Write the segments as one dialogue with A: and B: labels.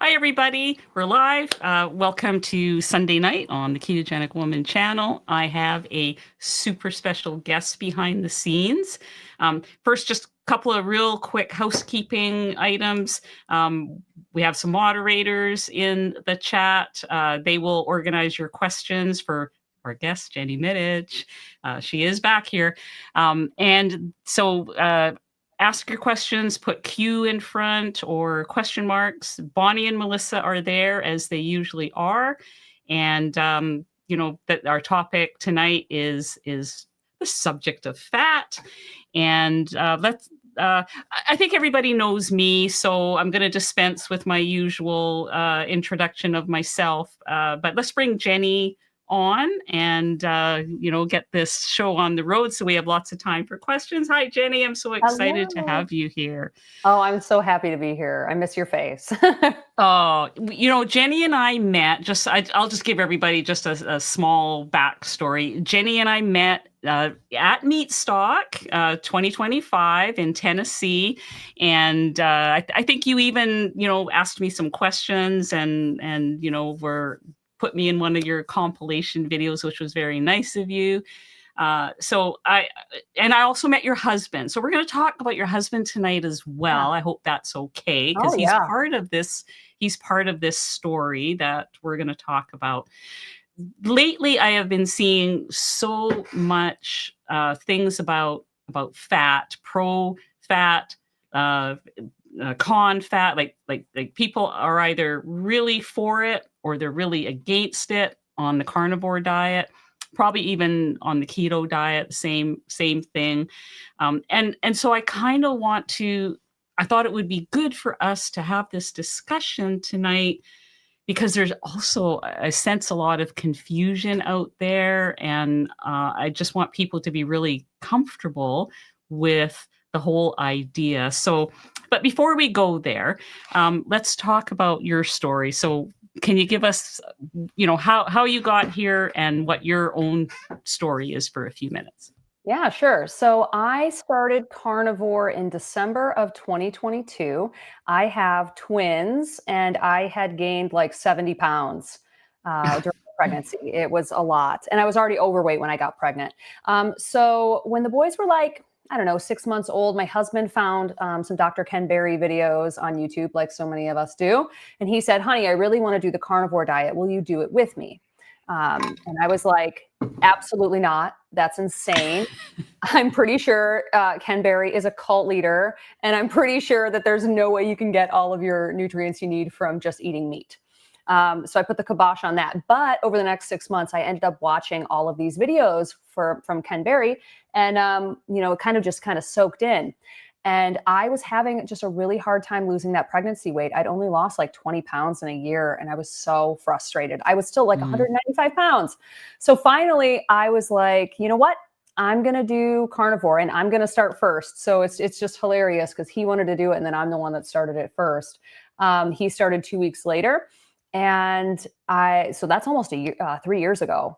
A: Hi, everybody. We're live. Welcome to Sunday night on the Ketogenic Woman channel. I have a super special guest behind the scenes. First, just a couple of real quick housekeeping items. We have some moderators in the chat. They will organize your questions for our guest, Jenny Mitich. She is back here. Ask your questions, put Q in front or question marks. Bonnie and Melissa are there as they usually are. And, that our topic tonight is the subject of fat. And I think everybody knows me, so I'm going to dispense with my usual introduction of myself. But let's bring Jenny on and get this show on the road so we have lots of time for questions. Hi, Jenny. I'm so excited to have you here.
B: Oh, I'm so happy to be here. I miss your face.
A: Oh, Jenny and I met, I'll just give everybody just a small backstory. Jenny and I met at Meatstock 2025 in Tennessee. And I think you even, asked me some questions and put me in one of your compilation videos, which was very nice of you. I also met your husband. So we're going to talk about your husband tonight as well. Yeah. I hope that's okay, because he's part of this. He's part of this story that we're going to talk about. Lately, I have been seeing so much things about fat, pro fat, con fat. Like people are either really for it or they're really against it on the carnivore diet. Probably even on the keto diet, same thing. And so I kind of I thought it would be good for us to have this discussion tonight, because there's also, I sense a lot of confusion out there. And I just want people to be really comfortable with the whole idea. So, but before we go there, let's talk about your story. So can you give us, how you got here and what your own story is for a few minutes?
B: Yeah, sure. So I started carnivore in December of 2022. I have twins and I had gained like 70 pounds during pregnancy. It was a lot. And I was already overweight when I got pregnant. So when the boys were like, I don't know, 6 months old, my husband found some Dr. Ken Berry videos on YouTube, like so many of us do. And he said, honey, I really want to do the carnivore diet. Will you do it with me? And I was like, absolutely not. That's insane. I'm pretty sure Ken Berry is a cult leader. And I'm pretty sure that there's no way you can get all of your nutrients you need from just eating meat. So I put the kibosh on that. But over the next 6 months, I ended up watching all of these videos from Ken Berry. And, it kind of soaked in. And I was having just a really hard time losing that pregnancy weight. I'd only lost like 20 pounds in a year. And I was so frustrated. I was still like 195 pounds. So finally, I was like, you know what? I'm going to do carnivore and I'm going to start first. So it's just hilarious because he wanted to do it. And then I'm the one that started it first. He started 2 weeks later. And so that's almost 3 years ago.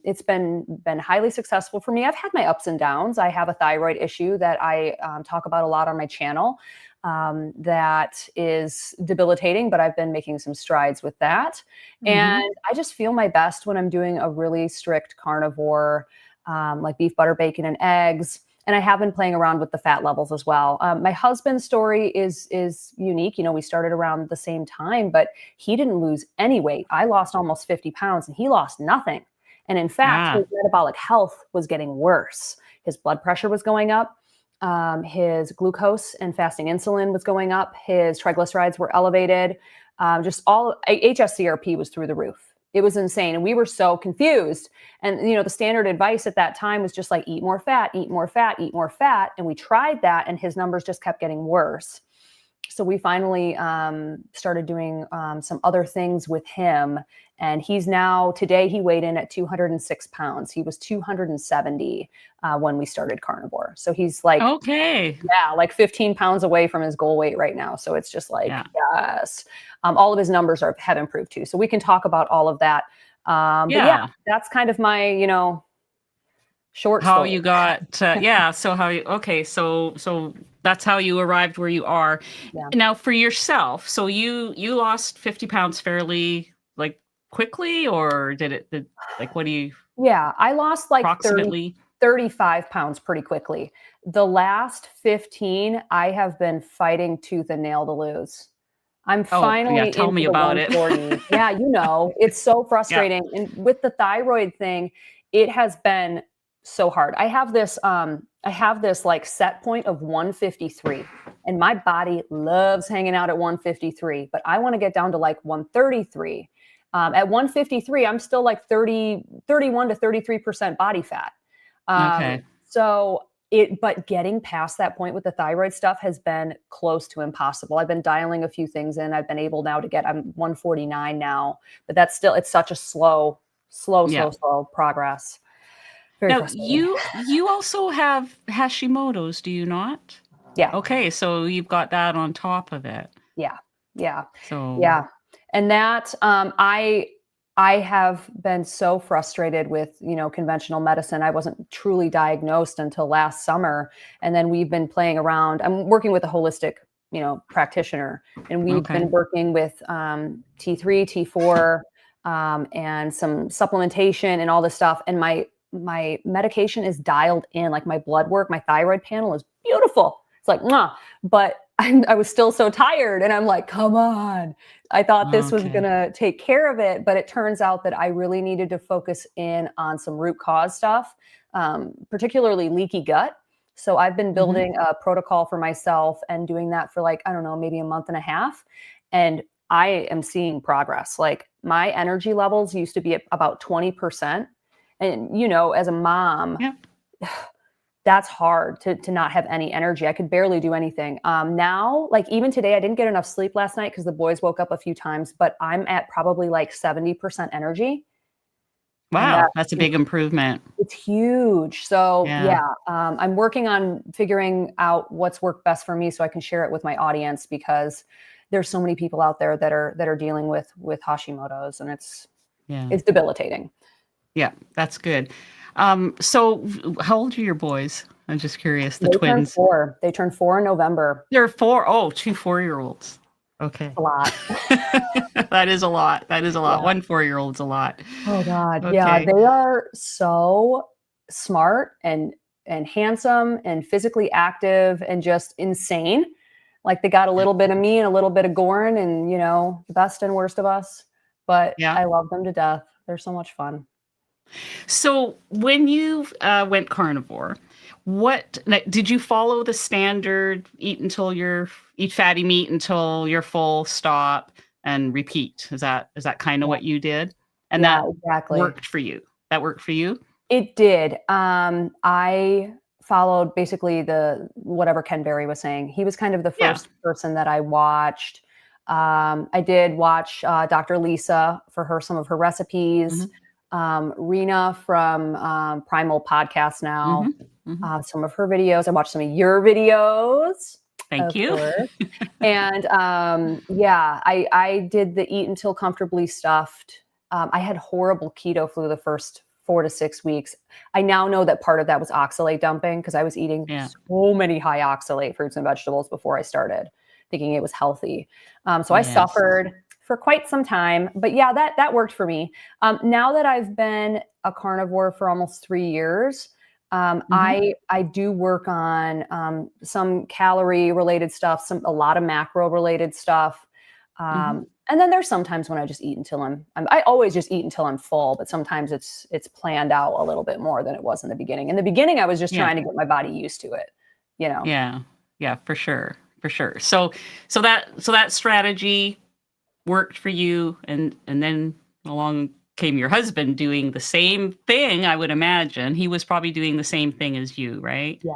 B: It's been highly successful for me. I've had my ups and downs. I have a thyroid issue that I talk about a lot on my channel that is debilitating, but I've been making some strides with that. And I just feel my best when I'm doing a really strict carnivore, like beef, butter, bacon, and eggs. And I have been playing around with the fat levels as well. My husband's story is unique. We started around the same time, but he didn't lose any weight. I lost almost 50 pounds and he lost nothing. And in fact, his metabolic health was getting worse. His blood pressure was going up. His glucose and fasting insulin was going up. His triglycerides were elevated. Just all HSCRP was through the roof. It was insane. And we were so confused. And, the standard advice at that time was just like, eat more fat, eat more fat, eat more fat. And we tried that and his numbers just kept getting worse. So we finally started doing some other things with him. And today he weighed in at 206 pounds. He was 270 when we started carnivore. So he's like, like 15 pounds away from his goal weight right now. So it's just like, yes. All of his numbers have improved too. So we can talk about all of that. But that's kind of my, Short
A: how
B: story.
A: you got yeah, so how you okay, so that's how you arrived where you are.
B: Yeah.
A: Now for yourself, so you lost 50 pounds fairly like quickly, or did like what do you
B: Yeah, I lost like
A: approximately?
B: 35 pounds pretty quickly. The last 15, I have been fighting tooth and nail to lose. I'm
A: Oh, yeah,
B: finally
A: tell
B: into
A: me
B: the
A: about it.
B: 140. Yeah, it's so
A: Yeah.
B: frustrating. And with the thyroid thing, it has been so hard. I have this like set point of 153, and my body loves hanging out at 153, but I want to get down to like 133. At 153, I'm still like 31 to 33% body fat.
A: Okay.
B: But getting past that point with the thyroid stuff has been close to impossible. I've been dialing a few things in. I've been able now I'm 149 now, but it's such a
A: Yeah.
B: slow progress. Very
A: Now,
B: frustrating.
A: you also have Hashimoto's, do you not?
B: Yeah.
A: Okay, so you've got that on top of it.
B: Yeah. Yeah.
A: So,
B: Yeah. And that, I have been so frustrated with, conventional medicine. I wasn't truly diagnosed until last summer. And then we've been playing around. I'm working with a holistic, practitioner, and we've
A: okay.
B: been working with T3, T4, and some supplementation and all this stuff. And my medication is dialed in, like my blood work, my thyroid panel is beautiful. It's like, mwah. But I was still so tired, and I'm like, come on. I thought this was going
A: Okay.
B: to take care of it, but it turns out that I really needed to focus in on some root cause stuff, particularly leaky gut. So I've been
A: Mhm.
B: building a protocol for myself and doing that for like, I don't know, maybe a month and a half. And I am seeing progress. Like my energy levels used to be at about 20%. And, as a mom,
A: Yep.
B: that's hard to not have any energy. I could barely do anything. Now, like even today, I didn't get enough sleep last night because the boys woke up a few times, but I'm at probably like 70% energy. And
A: Wow, that's a big improvement.
B: it's huge. So
A: Yeah.
B: yeah, I'm working on figuring out what's worked best for me so I can share it with my audience, because there's so many people out there that are dealing with Hashimoto's, and
A: Yeah.
B: it's debilitating.
A: Yeah, that's good. So how old are your boys? I'm just curious, the
B: They turned
A: twins.
B: 4. They turned 4 in November.
A: They're 4. Oh, 2 4-year-olds. Okay.
B: A lot.
A: That is a lot. That is a lot.
B: Yeah.
A: 1 4-year-old's a lot.
B: Oh god, yeah,
A: Okay.
B: they are so smart and handsome and physically active and just insane. Like they got a
A: Yeah.
B: little bit of me and a little bit of Goran, and the best and worst of us. But
A: Yeah.
B: I love them to death. They're so much fun.
A: So when you went carnivore, like, did you follow the standard eat fatty meat until you're full, stop, and repeat? Is that kind of
B: Yeah,
A: what you did? And
B: yeah,
A: that
B: exactly.
A: worked for you? That worked for you?
B: It did. I followed basically the whatever Ken Berry was saying. He was kind of the
A: Yeah.
B: first person that I watched. I did watch Dr. Lisa for some of her recipes.
A: Mhm.
B: Rena from Primal Podcast now,
A: Mhm. Mhm.
B: some of her videos. I watched some of your videos,
A: Thank
B: of
A: you.
B: course. And yeah, I did the eat until comfortably stuffed. I had horrible keto flu the first 4 to 6 weeks. I now know that part of that was oxalate dumping because I was eating
A: Yeah.
B: so many high oxalate fruits and vegetables before I started, thinking it was healthy. So I
A: Yes.
B: suffered for quite some time, but yeah, that worked for me. Now that I've been a carnivore for almost 3 years,
A: Mhm.
B: I do work on some calorie related stuff, a lot of macro related stuff.
A: Mhm.
B: And then there's sometimes when I just eat until I always just eat until I'm full, but sometimes it's planned out a little bit more than it was in the beginning. In the beginning, I was just
A: Yeah.
B: trying to get my body used to it, you know.
A: Yeah. Yeah, for sure. For sure. So that strategy worked for you, and then along came your husband doing the same thing, I would imagine. He was probably doing the same thing as you, right?
B: Yeah.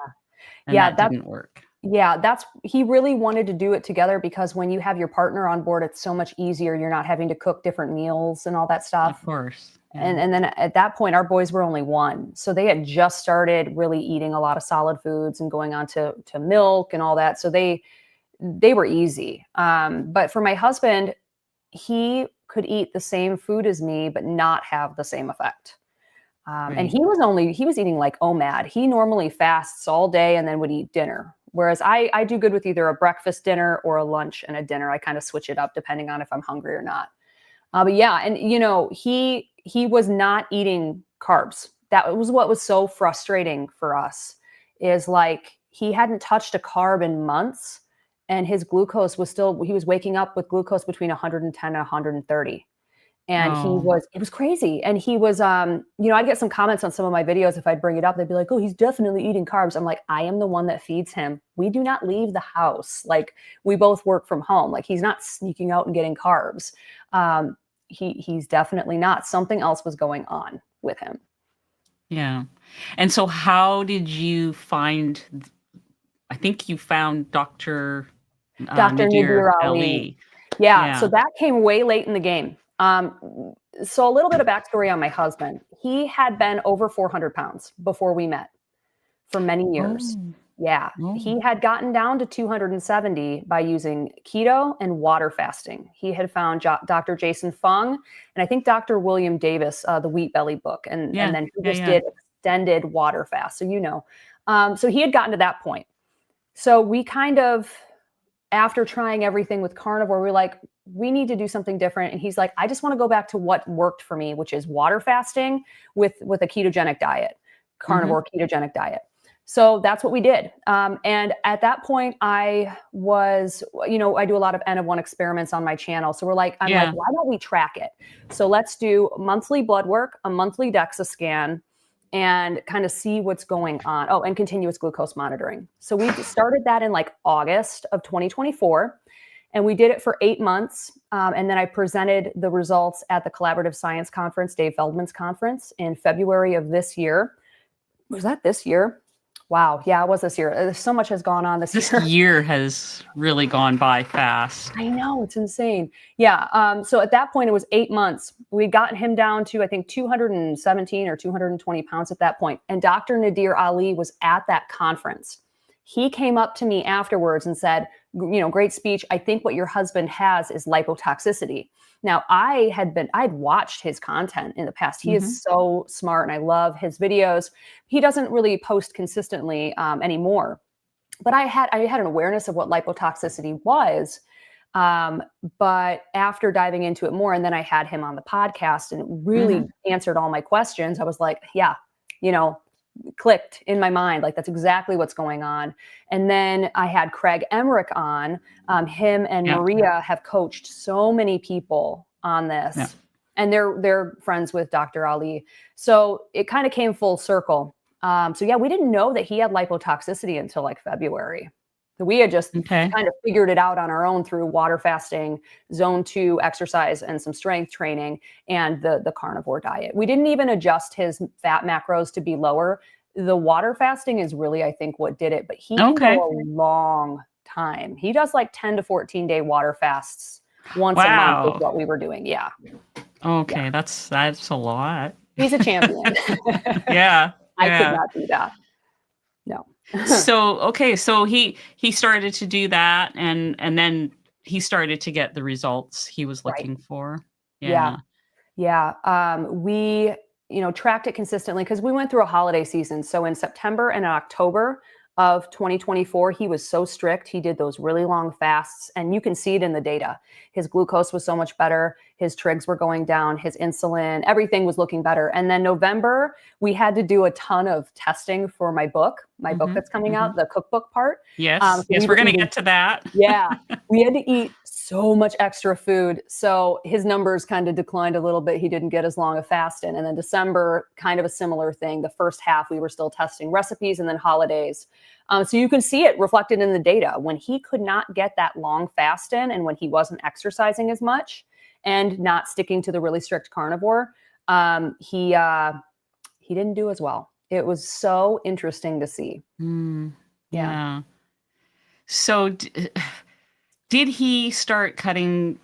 A: And
B: Yeah,
A: that didn't work.
B: that's he really wanted to do it together because when you have your partner on board, it's so much easier. You're not having to cook different meals and all that
A: Of
B: stuff.
A: course. Yeah.
B: And then at that point, our boys were only 1. So they had just started really eating a lot of solid foods and going on to milk and all that. So they were easy. But for my husband, he could eat the same food as me, but not have the same effect. And
A: Right.
B: he was eating like OMAD. He normally fasts all day and then would eat dinner. Whereas I do good with either a breakfast dinner or a lunch and a dinner. I kind of switch it up depending on if I'm hungry or not. But yeah, and he was not eating carbs. That was what was so frustrating for us, is like he hadn't touched a carb in months, and his glucose was still, he was waking up with glucose between 110 and 130. And
A: Oh,
B: it was crazy. And he was, I'd get some comments on some of my videos. If I'd bring it up, they'd be like, oh, he's definitely eating carbs. I'm like, I am the one that feeds him. We do not leave the house. Like, we both work from home. Like, he's not sneaking out and getting carbs. He's definitely not. Something else was going on with him.
A: yeah. And so how did you find, I think you found Dr.
B: Dr.
A: Nadir
B: Nadir Ali.
A: Ali.
B: Yeah, so
A: Yeah.
B: that came way late in the game. So a little bit of backstory on my husband. He had been over 400 pounds before we met for many years.
A: Oh,
B: Yeah,
A: oh,
B: he had gotten down to 270 by using keto and water fasting. He had found Dr. Jason Fung and I think Dr. William Davis, the Wheat Belly book, and
A: yeah,
B: then he
A: yeah,
B: just
A: yeah.
B: did extended water fast. So he had gotten to that point. So we kind of, after trying everything with carnivore, we're like, we need to do something different. And he's like, I just want to go back to what worked for me, which is water fasting with a ketogenic diet,
A: Mhm.
B: carnivore ketogenic diet. So that's what we did. And at that point, I was, I do a lot of N of one experiments on my channel. So I'm like,
A: Yeah.
B: why don't we track it? So let's do monthly blood work, a monthly DEXA scan, and kind of see what's going on. Oh, and continuous glucose monitoring. So we started that in like August of 2024, and we did it for 8 months. And then I presented the results at the Collaborative Science Conference, Dave Feldman's conference, in February of this year. Was that this year? Wow. Yeah, it was this year. So much has gone on this
A: This
B: year.
A: year has really gone by fast.
B: I know, it's insane. Yeah. So at that point, it was 8 months. We'd gotten him down to, I think, 217 or 220 pounds at that point. And Dr. Nadir Ali was at that conference. He came up to me afterwards and said, great speech. I think what your husband has is lipotoxicity. Now, I'd watched his content in the past. He
A: Mhm.
B: is so smart and I love his videos. He doesn't really post consistently anymore, but I had an awareness of what lipotoxicity was. Um, but after diving into it more, and then I had him on the podcast and it really
A: Mhm.
B: answered all my questions, I was like, yeah, you know, clicked in my mind. Like, that's exactly what's going on. And then I had Craig Emmerich on. Him and
A: Yeah.
B: Maria have coached so many people on
A: Yeah.
B: this, and they're friends with Dr. Ali. So it kind of came full circle. So yeah, we didn't know that he had lipotoxicity until like February. So we had just
A: Okay.
B: kind of figured it out on our own through water fasting, zone 2 exercise, and some strength training, and the carnivore diet. We didn't even adjust his fat macros to be lower. The water fasting is really, I think, what did it, but he can
A: Okay.
B: go a long time. He does like 10 to 14-day water fasts once a month is
A: Wow.
B: what we were doing. Yeah. Yeah.
A: Okay, that's a lot.
B: He's a champion.
A: Yeah,
B: I could
A: yeah.
B: not do that. No.
A: So, okay, so he started to do that and then he started to get the results he was
B: Right.
A: looking for.
B: Yeah.
A: Yeah.
B: Yeah. We, tracked it consistently because we went through a holiday season. So in September and October of 2024, he was so strict. He did those really long fasts, and you can see it in the data. His glucose was so much better. His trigs were going down, his insulin, everything was looking better. And then November, we had to do a ton of testing for my book
A: Mhm,
B: that's coming out,
A: mhm.
B: the cookbook part.
A: Yes,
B: So we
A: yes, we're
B: were
A: gonna
B: eating.
A: get to that.
B: Yeah, we had to eat so much extra food. So his numbers kind of declined a little bit. He didn't get as long a fast in. And then December, kind of a similar thing. The first half, we were still testing recipes, and then holidays. So you can see it reflected in the data. When he could not get that long fast in, and when he wasn't exercising as much and not sticking to the really strict carnivore, he didn't do as well. It was so interesting to see.
A: Mm,
B: Yeah.
A: yeah. So, did he start cutting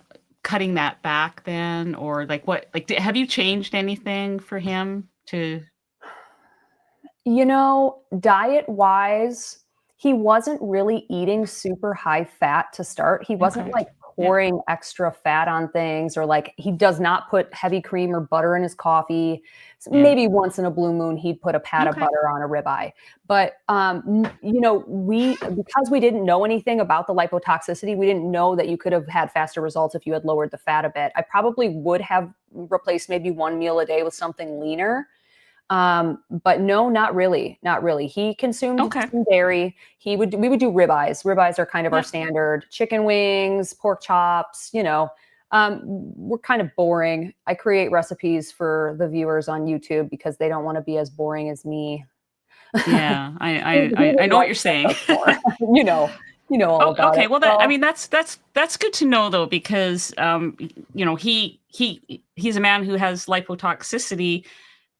A: that back then? Or, like, what like, have you changed anything for him to
B: Diet wise, He wasn't really eating super high fat to start. He wasn't
A: Okay.
B: like
A: Yeah.
B: pouring extra fat on things, or like he does not put heavy cream or butter in his coffee.
A: Yeah.
B: Maybe once in a blue moon he'd put a pat of
A: Okay.
B: butter on a ribeye. But you know, because we didn't know anything about the lipotoxicity, we didn't know that you could have had faster results if you had lowered the fat a bit. I probably would have replaced maybe one meal a day with something leaner. But no, not really, not really. He consumed
A: Okay.
B: some dairy. We would do ribeyes. Ribeyes are kind of our
A: Yeah.
B: standard. Chicken wings, pork chops, you know. We're kind of boring. I create recipes for the viewers on YouTube because they don't want to be as boring as me.
A: Yeah.
B: He
A: I
B: would
A: know what
B: like
A: you're
B: to
A: saying.
B: cook more. You know all
A: Oh,
B: about
A: okay.
B: it.
A: Well, that I
B: So
A: mean that's good to know though, because you know, he's a man who has lipotoxicity,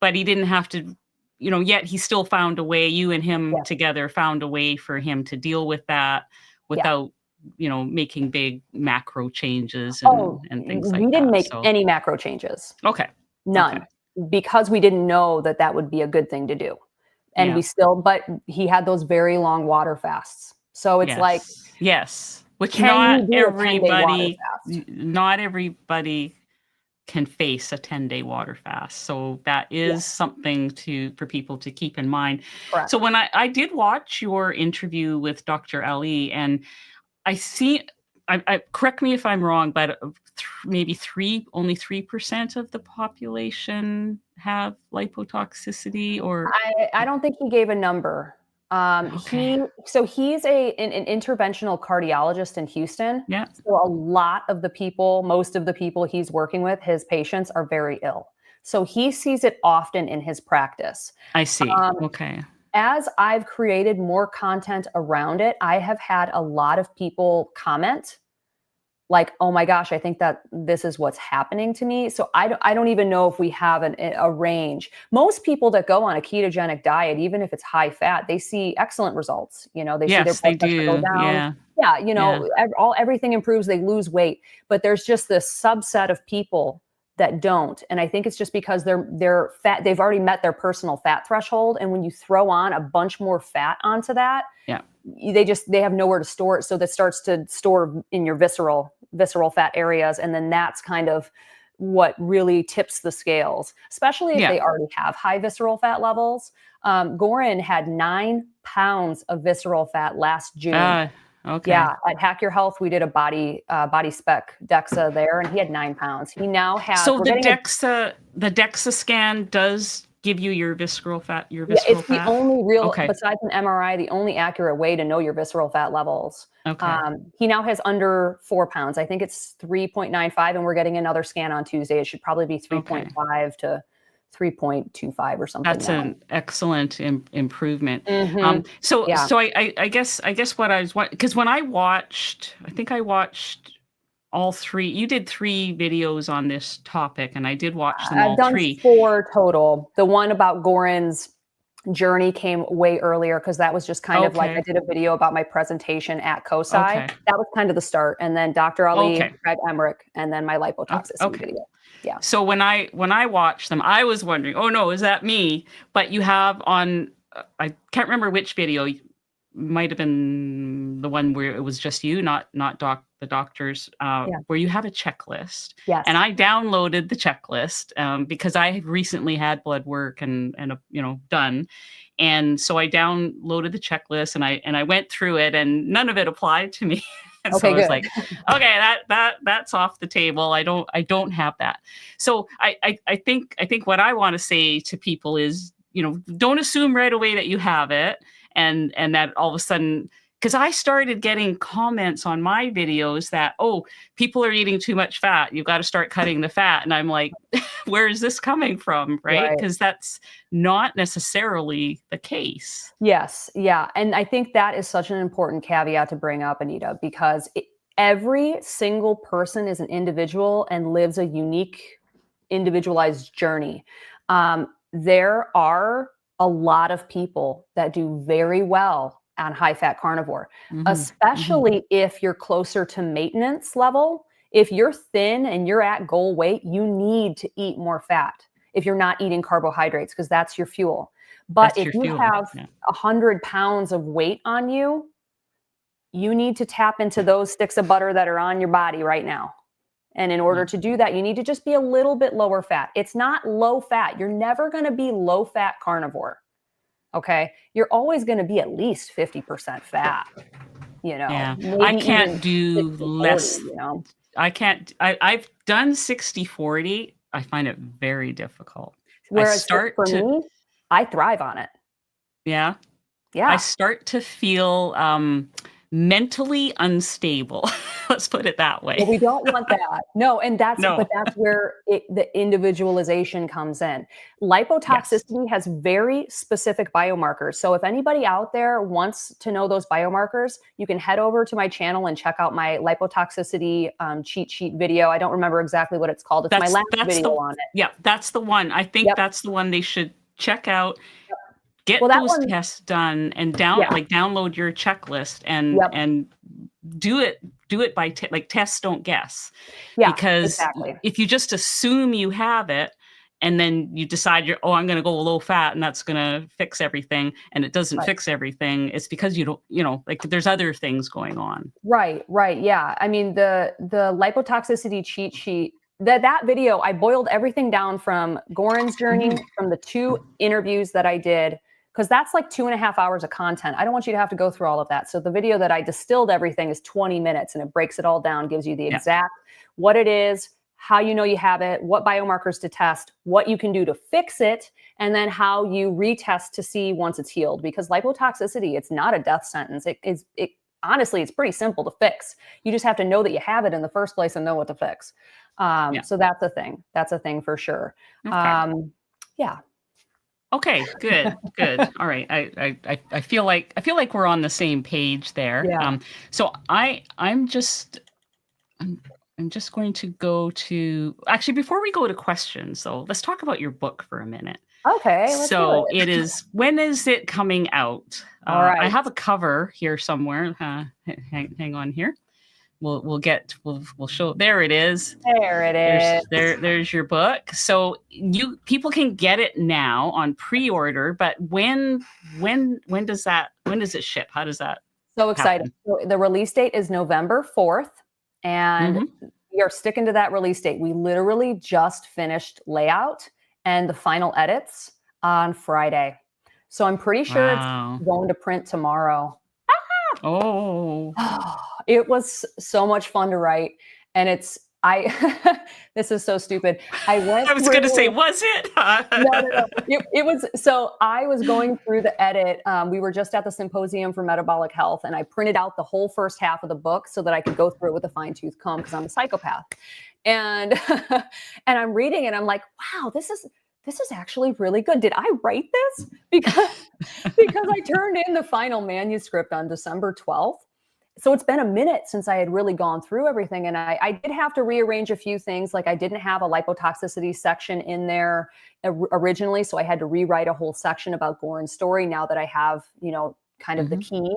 A: but he didn't have to, you know, yet he still found a way. You and him
B: yeah,
A: together found a way for him to deal with that
B: yeah.
A: without, you know, making big macro changes
B: Oh,
A: and things like
B: we didn't
A: that.
B: make
A: So
B: any macro changes.
A: okay, okay,
B: None, because we didn't know that that would be a good thing to do. And
A: yeah.
B: we still but he had those very long water fasts. So it's like,
A: Yes. Yes. Which
B: can you do a 10-day water fast?
A: not everybody can face a 10-day water fast. So that
B: Yeah,
A: is something for people to keep in mind. So
B: correct.
A: when I did watch your interview with Dr. Ali, and I see I correct me if I'm wrong, but maybe only 3% of the population have lipotoxicity, or
B: I don't think he gave a number.
A: okay.
B: He's an interventional cardiologist in Houston.
A: Yeah,
B: So a lot of the people, most of the people he's working with, his patients are very ill. So he sees it often in his practice.
A: I see.
B: Um,
A: Okay.
B: as I've created more content around it, I have had a lot of people comment like, "Oh my gosh, I think that this is what's happening to me." So I don't even know if we have a range. Most people that go on a ketogenic diet, even if it's high fat, they see excellent results. You know, they see their
A: Yes, they
B: blood pressure go
A: do.
B: down.
A: Yeah.
B: Yeah, you
A: Yeah.
B: know, everything improves, they lose weight, but there's just this subset of people that don't. And I think it's just because they're fat, they've already met their personal fat threshold. And when you throw on a bunch more fat onto that,
A: Yeah.
B: they have nowhere to store it, so that starts to store in your visceral fat areas, and then that's kind of what really tips the scales, especially if
A: Yeah.
B: they already have high visceral fat levels. Goran had 9 pounds of visceral fat last June.
A: Uh, okay.
B: Yeah, at Hack Your Health, we did a body spec DEXA there, and he had 9 pounds. He now has
A: So
B: we're getting a
A: the DEXA scan does give you your
B: Yeah,
A: visceral
B: it's the
A: fat?
B: only real,
A: Okay.
B: besides an MRI, the only accurate way to know your visceral fat levels.
A: Okay.
B: He now has under 4 pounds. I think it's 3.95, and we're getting another scan on Tuesday. It should probably be
A: Okay.
B: 3.5 to 3.25 or something
A: That's
B: now.
A: an excellent improvement.
B: Mhm. Yeah.
A: So I guess what I was because when I think I watched all three. You did three videos on this topic, and I did watch them
B: I've
A: all
B: done
A: three.
B: 4 total. The one about Goran's journey came way earlier because that was just kind of like I
A: Okay.
B: did a video about my presentation at COSI.
A: Okay.
B: That was kind of the start, and then Dr. Ali,
A: Okay.
B: Craig Emmerich, and then my lipotoxicity
A: Okay.
B: video. Yeah.
A: So when I watched them, I was wondering, oh no, is that me? But you have on, I can't remember which video. Might have been the one where it was just you, not the doctors,
B: Yeah.
A: where you have a checklist. And
B: Yes.
A: I downloaded the checklist because I had recently had blood work and you know, done. And so I downloaded the checklist and I went through it, and none of it applied to me. And so
B: Okay,
A: I was
B: good.
A: like, okay, that's off the table. I don't have that. So I think what I want to say to people is, you know, don't assume right away that you have it, and that all of a sudden, because I started getting comments on my videos that, oh, people are eating too much fat, you've got to start cutting the fat, and I'm like, where is this coming from, right?
B: Right.
A: Because that's not necessarily the case.
B: Yes. Yeah. And I think that is such an important caveat to bring up, Anita, because every single person is an individual and lives a unique, individualized journey. There are a lot of people that do very well on high fat carnivore,
A: Hmm. Hmm.
B: especially if you're closer to maintenance level. If you're thin and you're at goal weight, you need to eat more fat if you're not eating carbohydrates, because that's your fuel. But
A: That's
B: if
A: your
B: you
A: fuel.
B: have
A: Yeah.
B: 100 pounds of weight on you, you need to tap into those sticks of butter that are on your body right now. And in order to do that, you need to just be a little bit lower fat. It's not low fat. You're never going to be low fat carnivore. Okay. You're always going to be at least 50% fat,
A: Yeah. I
B: maybe
A: can't
B: even
A: do
B: 60-40,
A: less. I've done 60-40. I find it very difficult. I
B: Whereas
A: start
B: for
A: to,
B: me, I thrive on it.
A: yeah, I
B: Yeah.
A: start to feel mentally unstable. Let's put it that way.
B: Well, we don't want that. No, and that's
A: No.
B: where the individualization comes in.
A: Yes.
B: Lipotoxicity has very specific biomarkers. So if anybody out there wants to know those biomarkers, you can head over to my channel and check out my lipotoxicity cheat sheet video. I don't remember exactly what it's called. It's my last
A: That's
B: video
A: the
B: on it.
A: Yeah, that's the one. I think
B: Yep.
A: that's the one they should check out.
B: Yep. Well,
A: Get
B: that
A: those
B: one,
A: tests done and
B: yeah.
A: download your checklist
B: Yep.
A: and do it by like test don't guess,
B: Yeah,
A: because
B: exactly.
A: if you just assume you have it and then you decide I'm going to go low fat and that's going to fix everything, and it doesn't
B: Right.
A: fix everything, it's because you don't, like there's other things going on.
B: Right, right. Yeah. I mean, the lipotoxicity cheat sheet, that video, I boiled everything down from Goran's journey,
A: Mhm.
B: from the 2 interviews that I did, because that's like 2.5 hours of content. I don't want you to have to go through all of that. So the video that I distilled everything is 20 minutes, and it breaks it all down, gives you the
A: Yeah.
B: exact what it is, how you know you have it, what biomarkers to test, what you can do to fix it, and then how you retest to see once it's healed. Because lipotoxicity, it's not a death sentence. It honestly, it's pretty simple to fix. You just have to know that you have it in the first place and know what to fix.
A: Yeah.
B: So that's a thing. That's a thing for sure.
A: Okay.
B: Yeah.
A: Okay, good, good. All right. I feel like we're on the same page there.
B: Yeah.
A: So I'm just going to go to, actually, before we go to questions, so let's talk about your book for a minute.
B: Okay, let's do
A: So
B: it.
A: when is it coming out?
B: All
A: I
B: right.
A: have a cover here somewhere. Hang on here. We'll show. There it is.
B: There it is.
A: There's your book. So people can get it now on pre-order, but when does it ship? How does that
B: So excited.
A: happen?
B: So the release date is November 4th, and
A: Mhm.
B: we are sticking to that release date. We literally just finished layout and the final edits on Friday. So I'm pretty sure it's
A: Wow.
B: going to print tomorrow.
A: Oh.
B: It was so much fun to write, and this is so stupid. I went
A: I was
B: through
A: gonna say, was it?
B: No. It was, so I was going through the edit. We were just at the Symposium for Metabolic Health, and I printed out the whole first half of the book so that I could go through it with a fine-tooth comb because I'm a psychopath. And and I'm reading it, I'm like, wow, this is actually really good. Did I write this? Because I turned in the final manuscript on December 12th. So it's been a minute since I had really gone through everything. And I did have to rearrange a few things. Like I didn't have a lipotoxicity section in there originally. So I had to rewrite a whole section about Goran's story now that I have, kind of the
A: Mhm.
B: key.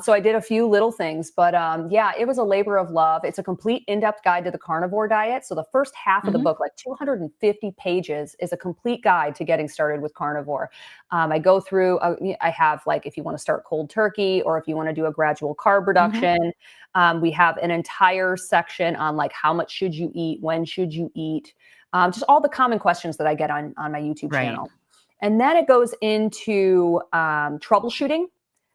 B: So I did a few little things, but yeah, it was a labor of love. It's a complete in-depth guide to the carnivore diet. So the first half of the
A: Mhm.
B: book, like 250 pages, is a complete guide to getting started with carnivore. I go through, I have like, if you want to start cold turkey or if you want to do a gradual carb
A: Mhm.
B: reduction, we have an entire section on like how much should you eat, when should you eat, just all the common questions that I get on my YouTube
A: Right.
B: channel. And then it goes into troubleshooting,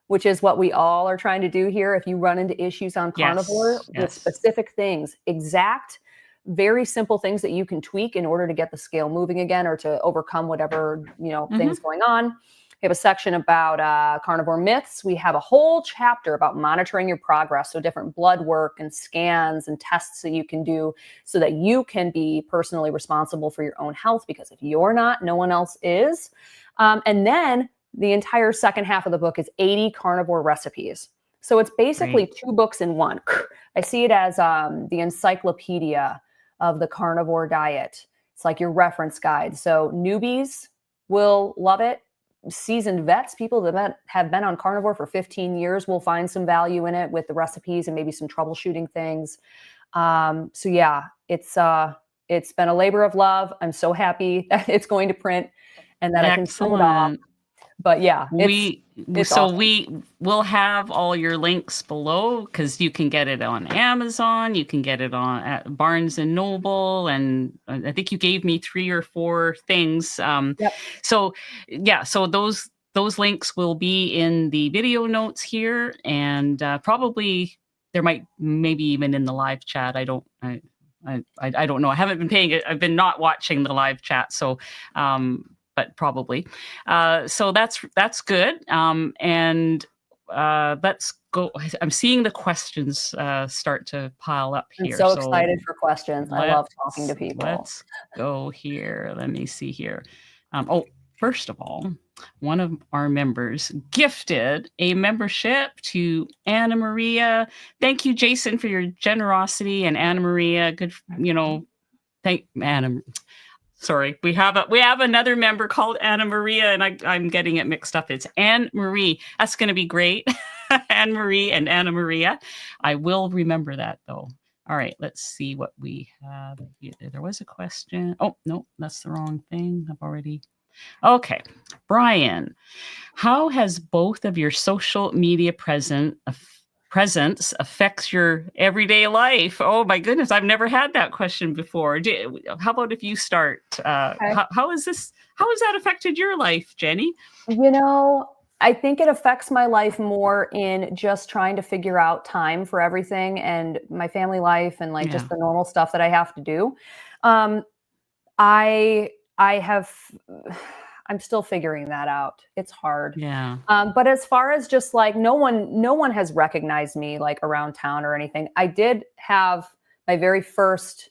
B: which is what we all are trying to do here. If you run into issues on carnivore
A: Yes.
B: with
A: Yes.
B: specific things, exact, very simple things that you can tweak in order to get the scale moving again or to overcome whatever,
A: Mhm.
B: things going on. We have a section about carnivore myths. We have a whole chapter about monitoring your progress. So different blood work and scans and tests that you can do so that you can be personally responsible for your own health, because if you're not, no one else is. And then the entire second half of the book is 80 carnivore recipes. So it's basically
A: Great.
B: 2 books in one. I see it as the encyclopedia of the carnivore diet. It's like your reference guide. So newbies will love it. Seasoned vets, people that have been on carnivore for 15 years, will find some value in it with the recipes and maybe some troubleshooting things. So yeah, it's been a labor of love. I'm so happy that it's going to print and that I can send it off.
A: Excellent.
B: But yeah,
A: We
B: it's awesome.
A: we will have all your links below because you can get it on Amazon, you can get it on at Barnes and Noble, and I think you gave me 3 or 4 things.
B: Yep.
A: So yeah, so those links will be in the video notes here, and probably there might maybe even in the live chat. I don't know. I haven't been paying it. I've been not watching the live chat, so but probably. So that's good. And let's go. I'm seeing the questions start to pile up
B: I'm
A: here.
B: so
A: So
B: excited for questions. I love talking to people.
A: let's go here. Let me see here. Oh, first of all, one of our members gifted a membership to Anna Maria. Thank you, Jason, for your generosity, and Anna Maria. Good, thank Anna. Sorry, we have another member called Anna Maria, and I'm getting it mixed up. It's Anne Marie. That's going to be great. Anne Marie and Anna Maria. I will remember that though. All right, let's see what we have. There was a question. Oh no, that's the wrong thing. I've already. Okay, Brian, how has both of your social media presence affects your everyday life? Oh my goodness, I've never had that question before. How about if you start?
B: Okay.
A: How is this? How has that affected your life, Jenny?
B: I think it affects my life more in just trying to figure out time for everything and my family life and like just
A: Yeah.
B: the normal stuff that I have to do. Um, I have I'm still figuring that out. It's hard.
A: Yeah.
B: But as far as just like no one has recognized me like around town or anything. I did have my very first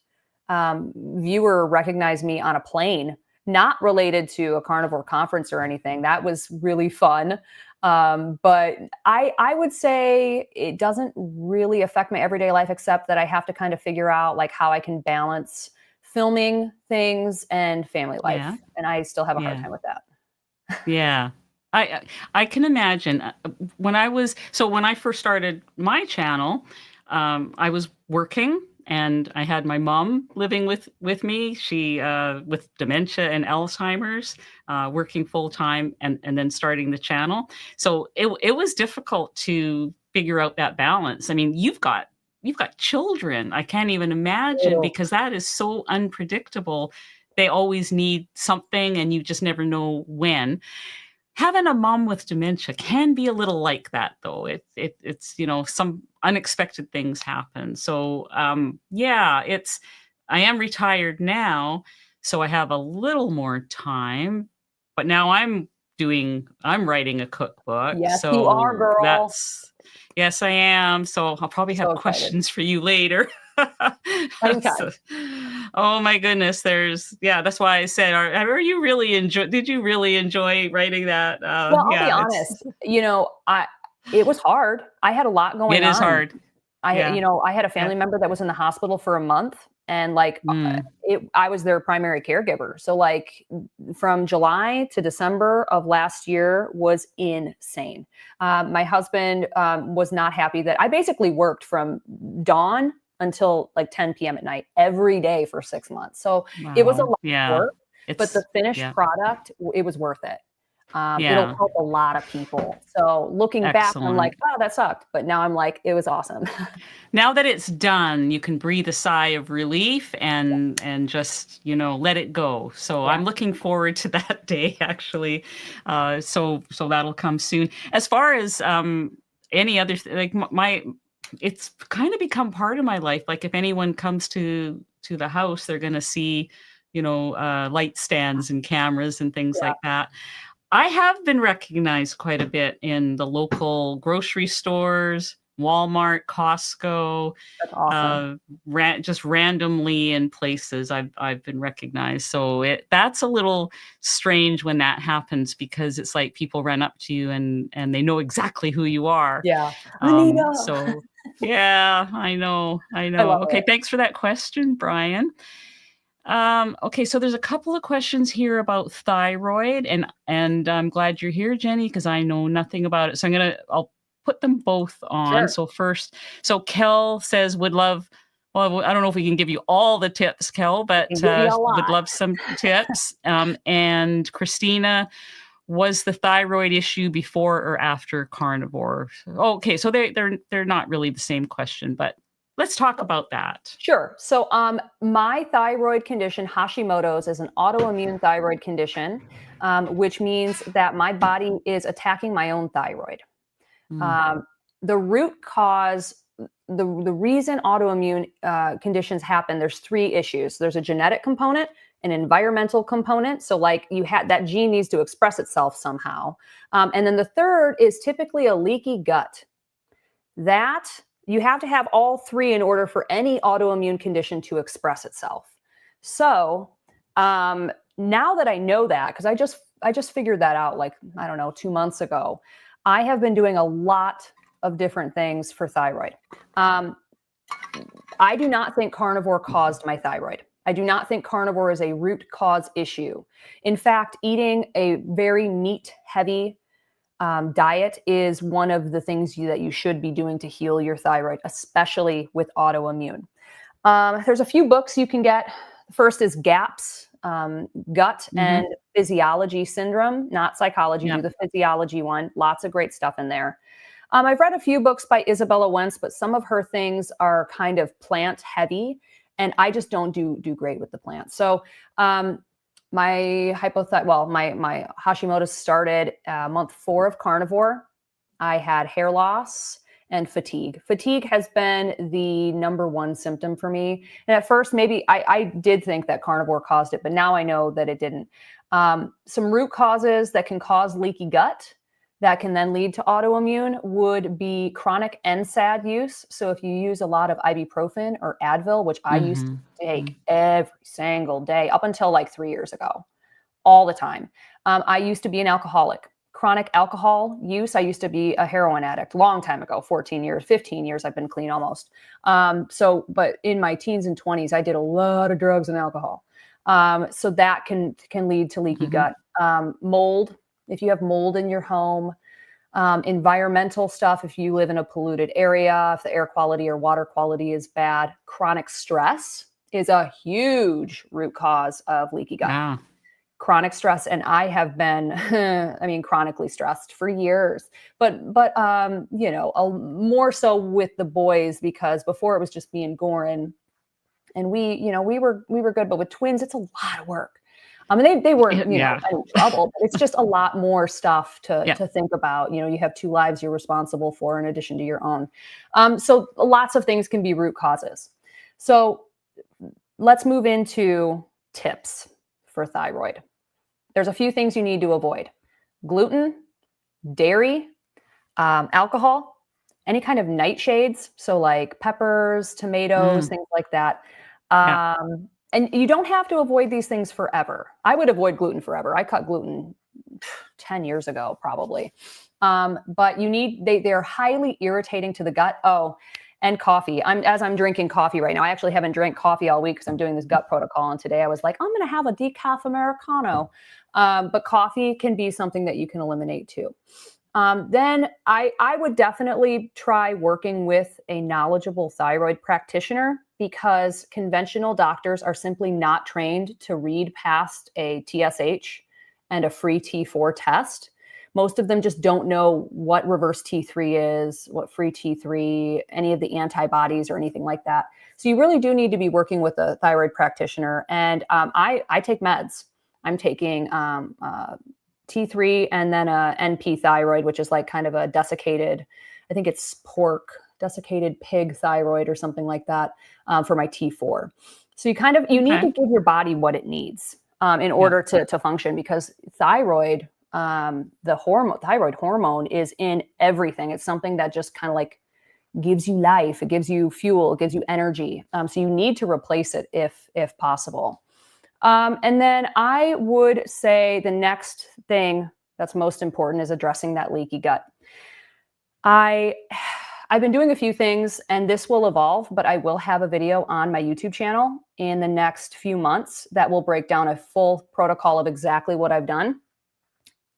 B: viewer recognize me on a plane, not related to a carnivore conference or anything. That was really fun. But I would say it doesn't really affect my everyday life, except that I have to kind of figure out like how I can balance filming things and family life.
A: Yeah.
B: And I still have a hard
A: Yeah.
B: time with that.
A: Yeah. I can imagine when I first started my channel, I was working and I had my mom living with me. She with dementia and Alzheimer's, working full time and then starting the channel. So it was difficult to figure out that balance. I mean, you've got children. I can't even imagine
B: Ew.
A: because that is so unpredictable. They always need something and you just never know when. Having a mom with dementia can be a little like that though. It's some unexpected things happen. So yeah, I am retired now, so I have a little more time, but now I'm writing a cookbook.
B: Yes, you are,
A: So
B: girl.
A: that's yes, I am. So I'll probably
B: So
A: have
B: excited.
A: questions for you later.
B: Anytime.
A: So- oh my goodness, that's why I said, did you really enjoy writing that?
B: Well, I'll be
A: Yeah,
B: honest, it was hard. I had a lot
A: it
B: going
A: is
B: on.
A: hard. Yeah.
B: I had a
A: Yeah.
B: family member that was in the hospital for a month and like
A: Mm,
B: I was their primary caregiver. So like from July to December of last year was insane. My husband was not happy that I basically worked from dawn until like 10 p.m. at night every day for 6 months. So it was a
A: wow.
B: lot of
A: Yeah.
B: work, but the
A: It's
B: finished
A: yeah.
B: product, it was worth it. It'll
A: Yeah.
B: help a lot of people. So looking back, I'm like,
A: Excellent.
B: oh, that sucked. But now I'm like, it was awesome.
A: Now that it's done, you can breathe a sigh of relief and just, let it go. So
B: Yeah.
A: I'm looking forward to that day actually. So that'll come soon. As far as any other like my it's kind of become part of my life. Like if anyone comes to the house, they're going to see, light stands and cameras and things
B: Yeah.
A: like that. I have been recognized quite a bit in the local grocery stores, Walmart, Costco,
B: That's awesome.
A: just randomly in places I've been recognized. So that's a little strange when that happens because it's like people run up to you and they know exactly who you are.
B: Yeah. Anita.
A: So yeah, I know, I
B: I
A: know.
B: love
A: Okay,
B: it.
A: thanks for that question, Brian. Okay, so there's a couple of questions here about thyroid, and I'm glad you're here, Jenny, because I know nothing about it. So I'll put them both on.
B: Sure.
A: So first, so Kel says would love. Well, I don't know if we can give you all the tips, Kel,
B: Can
A: but
B: give you a
A: would
B: lot.
A: love some tips. And Christina was the thyroid issue before or after carnivore? Okay, so they're not really the same question, but let's talk about that.
B: Sure. So, my thyroid condition, Hashimoto's, is an autoimmune thyroid condition, which means that my body is attacking my own thyroid.
A: Mm.
B: Um, the root cause, the reason autoimmune conditions happen, there's three issues. There's a genetic component, an environmental component. So, like you had that gene needs to express itself somehow. And then the third is typically a leaky gut. That you have to have all three in order for any autoimmune condition to express itself. So now that I know that, because I just figured that out like, I don't know, 2 months ago, I have been doing a lot of different things for thyroid. I do not think carnivore caused my thyroid. I do not think carnivore is a root cause issue. In fact, eating a very meat heavy diet is one of the things that you should be doing to heal your thyroid, especially with autoimmune. There's a few books you can get. The first is GAPS, Gut and Physiology Syndrome, not psychology, do the physiology one. Lots of great stuff in there. I've read a few books by Isabella Wentz, but some of her things are kind of plant heavy, and I just don't do great with the plants. So my my Hashimoto's started month 4 of carnivore. I had hair loss and fatigue. Fatigue has been the number one symptom for me. And at first, maybe I did think that carnivore caused it, but now I know that it didn't. Some root causes that can cause leaky gut that can then lead to autoimmune would be chronic NSAID use. So if you use a lot of ibuprofen or Advil, which I used to take every single day up until like 3 years ago, all the time. I used to be an alcoholic. Chronic alcohol use, I used to be a heroin addict long time ago, 14 years, 15 years, I've been clean almost. But in my teens and 20s, I did a lot of drugs and alcohol. So that can lead to leaky gut. Mold, if you have mold in your home, environmental stuff, if you live in a polluted area, if the air quality or water quality is bad, chronic stress is a huge root cause of leaky gut.
A: Yeah.
B: Chronic stress, and I have been, chronically stressed for years, but more so with the boys, because before it was just me and Goran, and we were good, but with twins, it's a lot of work. They weren't, in trouble, but it's just a lot more stuff to think about. You have 2 lives you're responsible for in addition to your own. So lots of things can be root causes. So let's move into tips for thyroid. There's a few things you need to avoid: gluten, dairy, alcohol, any kind of nightshades. So like peppers, tomatoes, things like that. And you don't have to avoid these things forever. I would avoid gluten forever. I cut gluten 10 years ago, probably. But they're highly irritating to the gut. Oh, and coffee. As I'm drinking coffee right now. I actually haven't drank coffee all week because I'm doing this gut protocol. And today I was like, I'm going to have a decaf Americano. But coffee can be something that you can eliminate too. Then I would definitely try working with a knowledgeable thyroid practitioner, because conventional doctors are simply not trained to read past a TSH and a free T4 test. Most of them just don't know what reverse T3 is, what free T3, any of the antibodies or anything like that. So you really do need to be working with a thyroid practitioner. And I take meds. I'm taking T3 and then a NP thyroid, which is like kind of a desiccated, I think it's desiccated pig thyroid or something like that, for my T4. So you need to give your body what it needs in order to function, because thyroid, thyroid hormone is in everything. It's something that just kind of like gives you life. It gives you fuel, it gives you energy. So you need to replace it if possible. And then I would say the next thing that's most important is addressing that leaky gut. I've been doing a few things, and this will evolve, but I will have a video on my YouTube channel in the next few months that will break down a full protocol of exactly what I've done.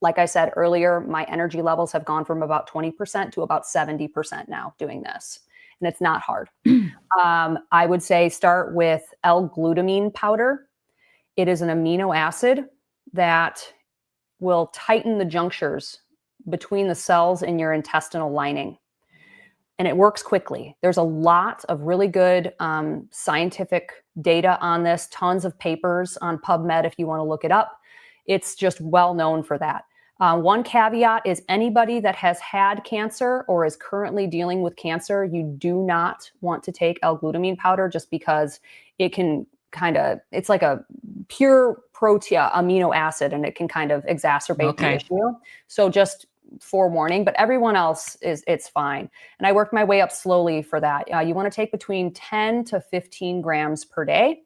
B: Like I said earlier, my energy levels have gone from about 20% to about 70% now doing this, and it's not hard. I would say start with L-glutamine powder. It is an amino acid that will tighten the junctures between the cells in your intestinal lining. And it works quickly. There's a lot of really good scientific data on this, tons of papers on PubMed if you want to look it up. It's just well known for that. One caveat is anybody that has had cancer or is currently dealing with cancer, you do not want to take L-glutamine powder just because it can it's like a pure protein amino acid and it can kind of exacerbate the issue. So just forewarning, but everyone else it's fine. And I worked my way up slowly for that. You want to take between 10 to 15 grams per day.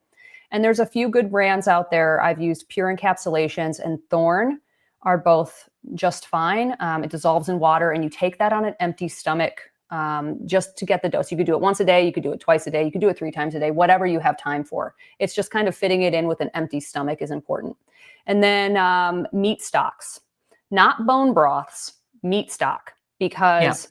B: And there's a few good brands out there. I've used Pure Encapsulations and Thorne are both just fine. It dissolves in water and you take that on an empty stomach just to get the dose. You could do it once a day. You could do it twice a day. You could do it 3 times a day, whatever you have time for. It's just kind of fitting it in with an empty stomach is important. And then meat stocks, not bone broths, meat stock, because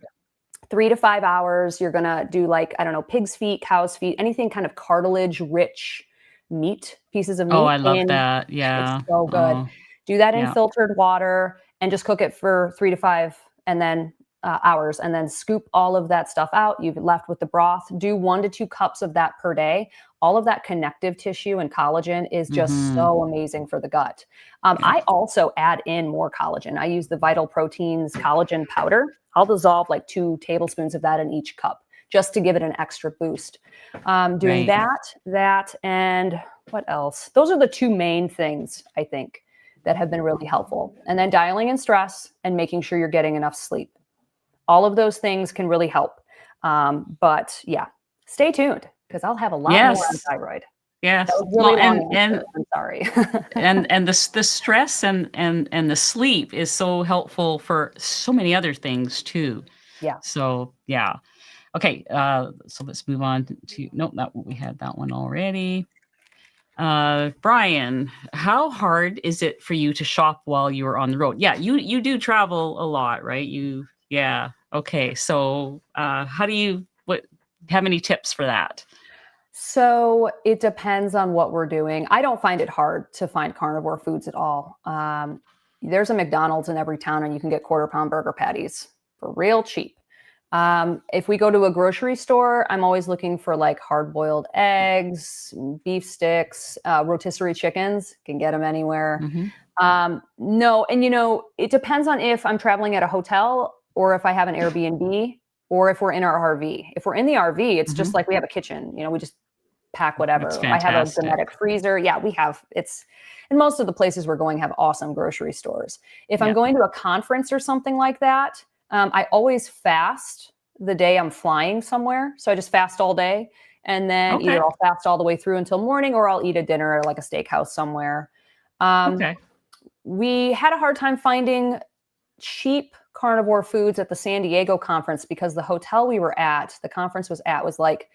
B: 3 to 5 hours, you're going to do like, I don't know, pig's feet, cow's feet, anything kind of cartilage rich meat, pieces of meat.
A: Oh, I love that. Yeah.
B: It's so good. Do that in filtered water and just cook it for 3 to 5 and then hours, and then scoop all of that stuff out. You've left with the broth. Do 1 to 2 cups of that per day. All of that connective tissue and collagen is just so amazing for the gut. I also add in more collagen. I use the Vital Proteins collagen powder. I'll dissolve like 2 tablespoons of that in each cup just to give it an extra boost. Doing that, and what else? Those are the 2 main things I think that have been really helpful. And then dialing in stress and making sure you're getting enough sleep. All of those things can really help. But yeah, stay tuned because I'll have a lot more on thyroid.
A: Yes.
B: Really I'm sorry.
A: and the stress and the sleep is so helpful for so many other things too.
B: Yeah.
A: So yeah. Okay. So let's move on to we had that one already. Brian, how hard is it for you to shop while you're on the road? Yeah, you do travel a lot, right? Okay. So how do you have any tips for that?
B: So it depends on what we're doing. I don't find it hard to find carnivore foods at all. There's a McDonald's in every town and you can get quarter-pound burger patties for real cheap. If we go to a grocery store, I'm always looking for like hard-boiled eggs, beef sticks, rotisserie chickens. Can get them anywhere. No, and it depends on if I'm traveling at a hotel or if I have an Airbnb or if we're in our RV. If we're in the RV, it's just like we have a kitchen. We just pack whatever. I have a genetic freezer. Yeah, we have. And most of the places we're going have awesome grocery stores. If I'm going to a conference or something like that, I always fast the day I'm flying somewhere. So I just fast all day. And then either I'll fast all the way through until morning or I'll eat a dinner at like a steakhouse somewhere. We had a hard time finding cheap carnivore foods at the San Diego conference because the hotel the conference was at, was like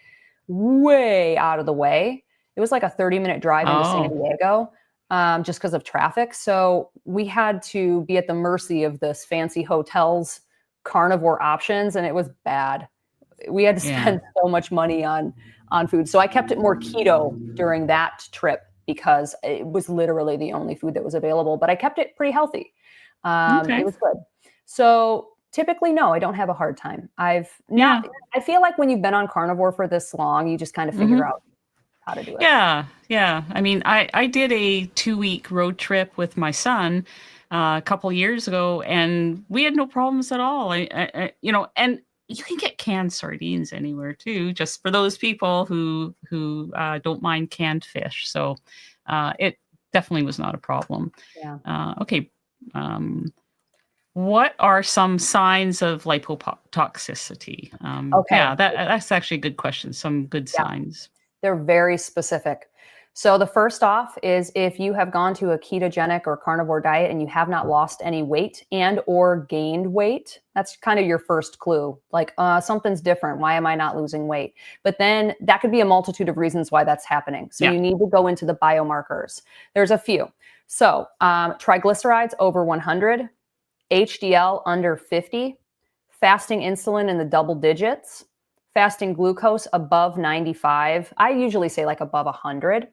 B: way out of the way. It was like a 30-minute drive into San Diego just because of traffic. So we had to be at the mercy of this fancy hotel's carnivore options, and it was bad. We had to spend so much money on food. So I kept it more keto during that trip because it was literally the only food that was available, but I kept it pretty healthy. It was good. So typically, no, I don't have a hard time. I feel like when you've been on carnivore for this long, you just kind of figure out how to do it.
A: Yeah. I mean, I did a 2-week road trip with my son a couple years ago, and we had no problems at all. And you can get canned sardines anywhere too, just for those people who don't mind canned fish. So it definitely was not a problem.
B: Yeah.
A: Okay. What are some signs of lipotoxicity? Yeah, that's actually a good question. Some good signs.
B: They're very specific. So the first off is if you have gone to a ketogenic or carnivore diet and you have not lost any weight and or gained weight, that's kind of your first clue. Like something's different. Why am I not losing weight? But then that could be a multitude of reasons why that's happening. So you need to go into the biomarkers. There's a few. So triglycerides over 100, HDL under 50, fasting insulin in the double digits, fasting glucose above 95. I usually say like above 100.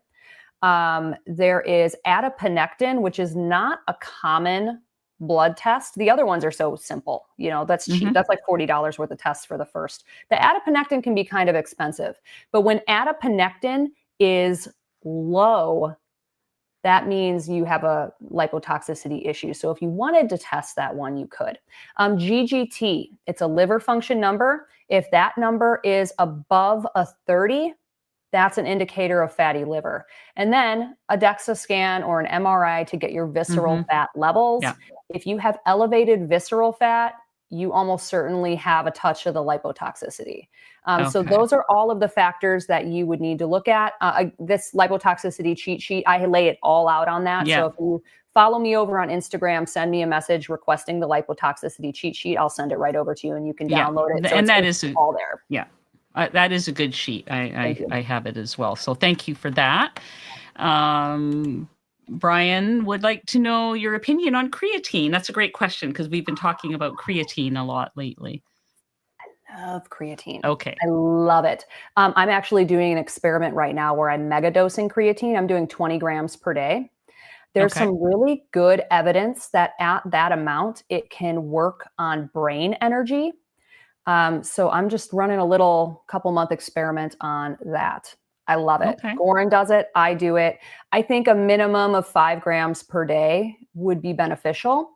B: There is adiponectin, which is not a common blood test. The other ones are so simple. That's cheap. That's like $40 worth of tests for the first. The adiponectin can be kind of expensive, but when adiponectin is low, that means you have a lipotoxicity issue. So if you wanted to test that one, you could. GGT, it's a liver function number. If that number is above a 30, that's an indicator of fatty liver. And then a DEXA scan or an MRI to get your visceral fat levels.
A: Yeah.
B: If you have elevated visceral fat, you almost certainly have a touch of the lipotoxicity. So those are all of the factors that you would need to look at. This lipotoxicity cheat sheet, I lay it all out on that.
A: Yeah.
B: So if you follow me over on Instagram, send me a message requesting the lipotoxicity cheat sheet. I'll send it right over to you and you can download it. So
A: and that is
B: all there.
A: Yeah. That is a good sheet. I have it as well. So thank you for that. Brian would like to know your opinion on creatine. That's a great question because we've been talking about creatine a lot lately.
B: I love creatine.
A: Okay.
B: I love it. I'm actually doing an experiment right now where I'm mega dosing creatine. I'm doing 20 grams per day. There's some really good evidence that at that amount, it can work on brain energy. So I'm just running a little couple-month experiment on that. I love it.
A: Okay.
B: Goran does it. I do it. I think a minimum of 5 grams per day would be beneficial.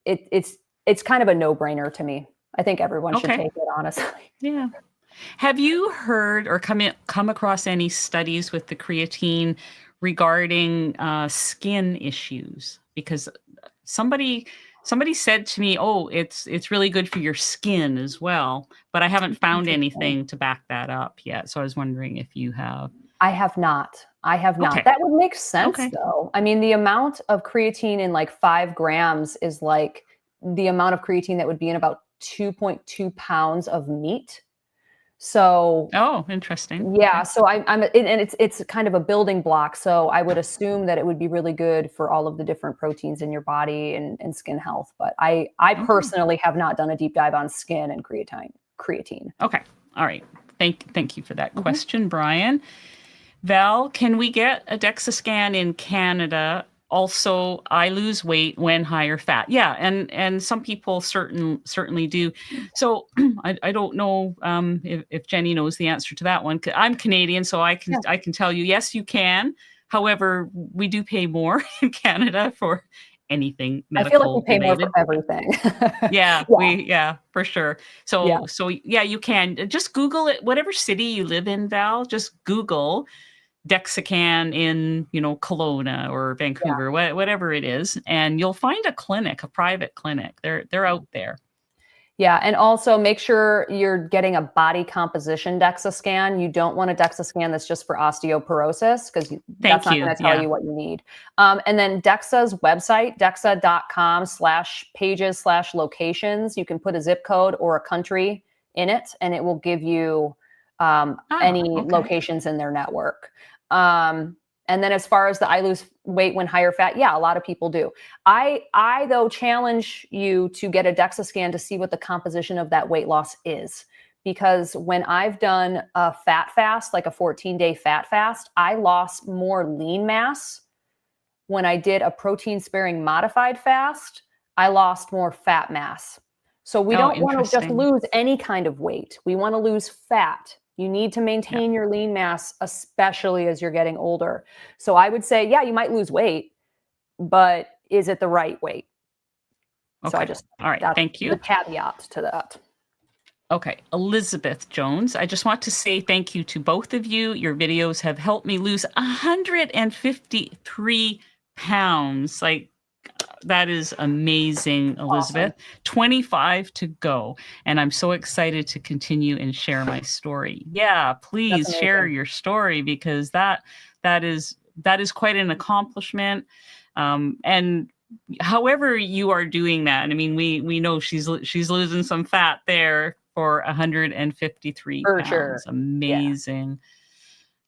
B: It's kind of a no-brainer to me. I think everyone should take it, honestly.
A: Yeah. Have you heard or come across any studies with the creatine regarding skin issues? Because somebody said to me, "Oh, it's really good for your skin as well," but I haven't found anything to back that up yet. So I was wondering if you have.
B: I have not. That would make sense though. I mean, the amount of creatine in like 5 grams is like the amount of creatine that would be in about 2.2 pounds of meat. So,
A: interesting.
B: Yeah. So and it's kind of a building block. So I would assume that it would be really good for all of the different proteins in your body and skin health. But I personally have not done a deep dive on skin and creatine.
A: Okay. All right. Thank you for that question, Brian. Val, can we get a DEXA scan in Canada? Also, I lose weight when higher fat. Yeah, and some people certainly do. So I don't know if Jenny knows the answer to that one. I'm Canadian, so I can tell you, yes, you can. However, we do pay more in Canada for anything medical.
B: I feel like we pay more for everything.
A: Yeah, for sure. So you can just Google it. Whatever city you live in, Val, just Google Dexacan in, Kelowna or Vancouver, whatever it is, and you'll find a private clinic. They're out there.
B: Yeah, and also make sure you're getting a body composition DEXA scan. You don't want a DEXA scan that's just for osteoporosis because that's not going to tell you what you need. And then DEXA's website, dexa.com/pages/locations. You can put a zip code or a country in it, and it will give you any locations in their network. And then as far as the I lose weight when higher fat, a lot of people do. I though challenge you to get a DEXA scan to see what the composition of that weight loss is. Because when I've done a fat fast, like a 14-day fat fast, I lost more lean mass. When I did a protein sparing modified fast, I lost more fat mass. So we don't want to just lose any kind of weight. We want to lose fat. You need to maintain your lean mass, especially as you're getting older. So I would say, you might lose weight, but is it the right weight?
A: Okay.
B: So
A: all right. Thank you.
B: The caveat to that.
A: Okay. Elizabeth Jones, I just want to say thank you to both of you. Your videos have helped me lose 153 pounds. That is amazing, Elizabeth. Awesome. 25 to go. And I'm so excited to continue and share my story. Yeah, please share your story because that is quite an accomplishment. And however you are doing that, I mean, we know she's losing some fat there for 153 pounds. Sure. Amazing.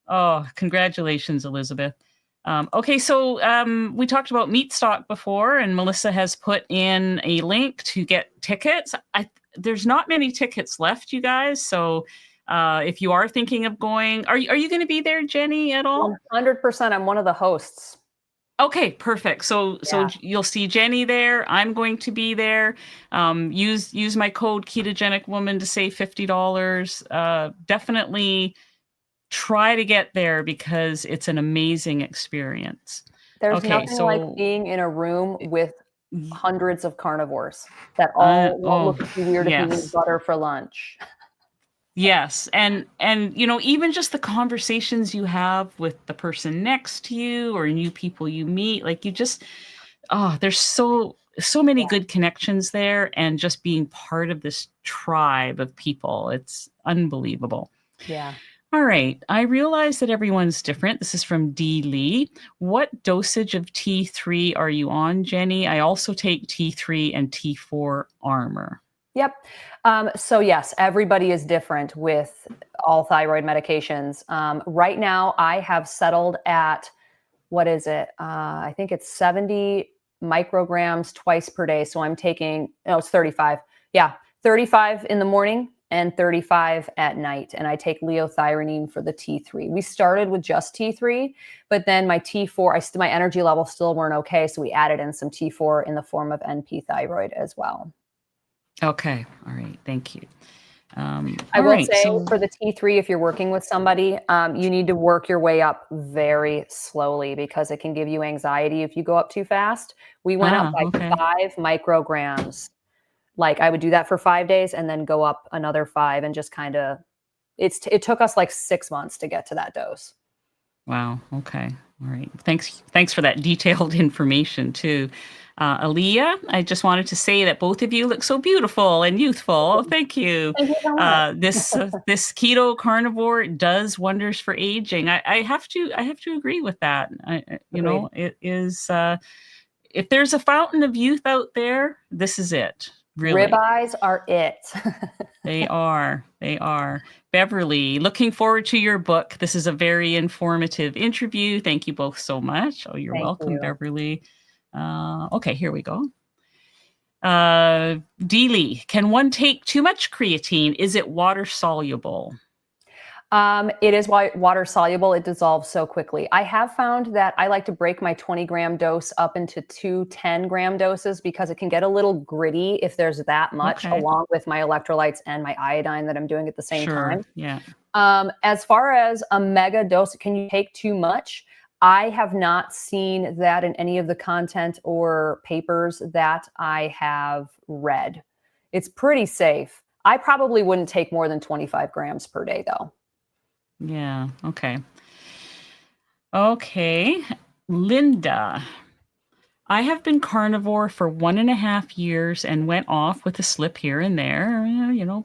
A: Oh, congratulations, Elizabeth. Okay, so we talked about Meat Stock before, and Melissa has put in a link to get tickets. There's not many tickets left, you guys. So if you are thinking of going, are you going to be there, Jenny, at all?
B: 100%. I'm one of the hosts.
A: Okay, perfect. So
B: Yeah.
A: you'll see Jenny there. I'm going to be there. Use my code ketogenic woman to save $50. Definitely try to get there because it's an amazing experience.
B: There's
A: Okay,
B: nothing like
A: so
B: being in a room with
A: y-
B: hundreds of carnivores that all won't
A: oh
B: look at you weird if you eat
A: yes.
B: butter for lunch.
A: Yes, and even just the conversations you have with the person next to you or new people you meet, like you just there's so many
B: Yeah.
A: good connections there and just being part of this tribe of people. It's unbelievable.
B: Yeah.
A: All right. I realize that everyone's different. This is from D. Lee. What dosage of T3 are you on, Jenny? I also take T3 and T4 armor.
B: Yep. So yes, everybody is different with all thyroid medications. Right now, I have settled at what is it? I think it's 70 micrograms twice per day. So I'm taking, no, it's 35. Yeah, 35 in the morning and 35 at night. And I take leothyronine for the T3. We started with just T3, but then my T4, my energy levels still weren't okay. So we added in some T4 in the form of NP thyroid as well.
A: Okay. All right. Thank you.
B: I
A: All
B: will
A: right.
B: say
A: So,
B: for the T3, if you're working with somebody, you need to work your way up very slowly because it can give you anxiety if you go up too fast. We went up by
A: okay.
B: 5 micrograms. Like I would do that for 5 days and then go up another five and just kind of, it took us like 6 months to get to that dose.
A: Wow. Okay. All right. Thanks for that detailed information too. Aaliyah, I just wanted to say that both of you look so beautiful and youthful. Oh, thank you.
B: Thank you so much.
A: This keto carnivore does wonders for aging. I have to agree with that.
B: Agreed.
A: It is if there's a fountain of youth out there, this is it. Really.
B: Ribeyes are it.
A: They are. They are. Beverly, looking forward to your book. This is a very informative interview. Thank you both so much. Oh, you're
B: Thank
A: welcome,
B: you.
A: Beverly. Okay, here we go. Deely, can one take too much creatine? Is it water soluble?
B: It is water soluble. It dissolves so quickly. I have found that I like to break my 20-gram dose up into two 10-gram doses because it can get a little gritty if there's that much,
A: Okay,
B: along with my electrolytes and my iodine that I'm doing at the same
A: sure.
B: time.
A: Yeah.
B: As far as a mega dose, can you take too much? I have not seen that in any of the content or papers that I have read. It's pretty safe. I probably wouldn't take more than 25 grams per day, though.
A: Yeah. Okay. Okay. Linda, I have been carnivore for 1.5 years and went off with a slip here and there.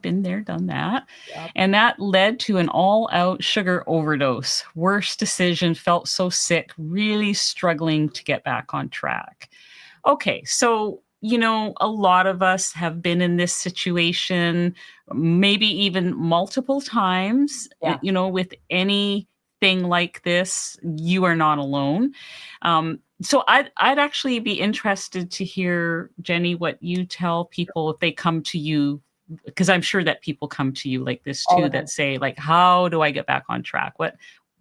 A: Been there, done that.
B: Yep.
A: And that led to an all out sugar overdose. Worst decision, felt so sick, really struggling to get back on track. Okay, so, a lot of us have been in this situation, maybe even multiple times,
B: Yeah.
A: with anything like this, you are not alone. So I'd actually be interested to hear, Jenny, what you tell people if they come to you, because I'm sure that people come to you like this
B: All the
A: too,
B: time.
A: that say like, how do I get back on track? What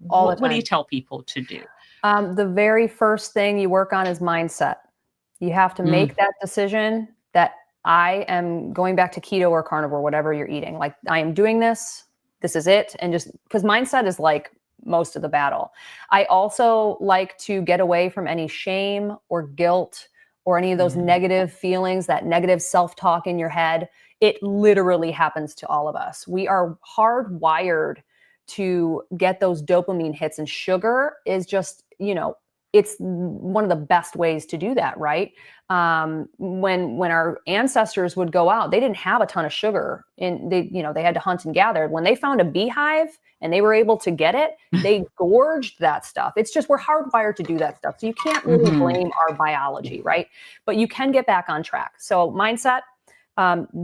B: All the
A: what, what do you
B: time.
A: tell people to do?
B: The very first thing you work on is mindset. You have to
A: Mm,
B: make that decision that I am going back to keto or carnivore, whatever you're eating. Like, I am doing this, this is it. And just because mindset is like most of the battle. I also like to get away from any shame or guilt or any of those
A: yeah.
B: negative feelings, that negative self talk in your head. It literally happens to all of us. We are hardwired to get those dopamine hits, and sugar is just, it's one of the best ways to do that, right? When our ancestors would go out, they didn't have a ton of sugar, and they had to hunt and gather. When they found a beehive and they were able to get it, they gorged that stuff. It's just we're hardwired to do that stuff, so you can't really
A: Mhm.
B: blame our biology, right? But you can get back on track. So mindset,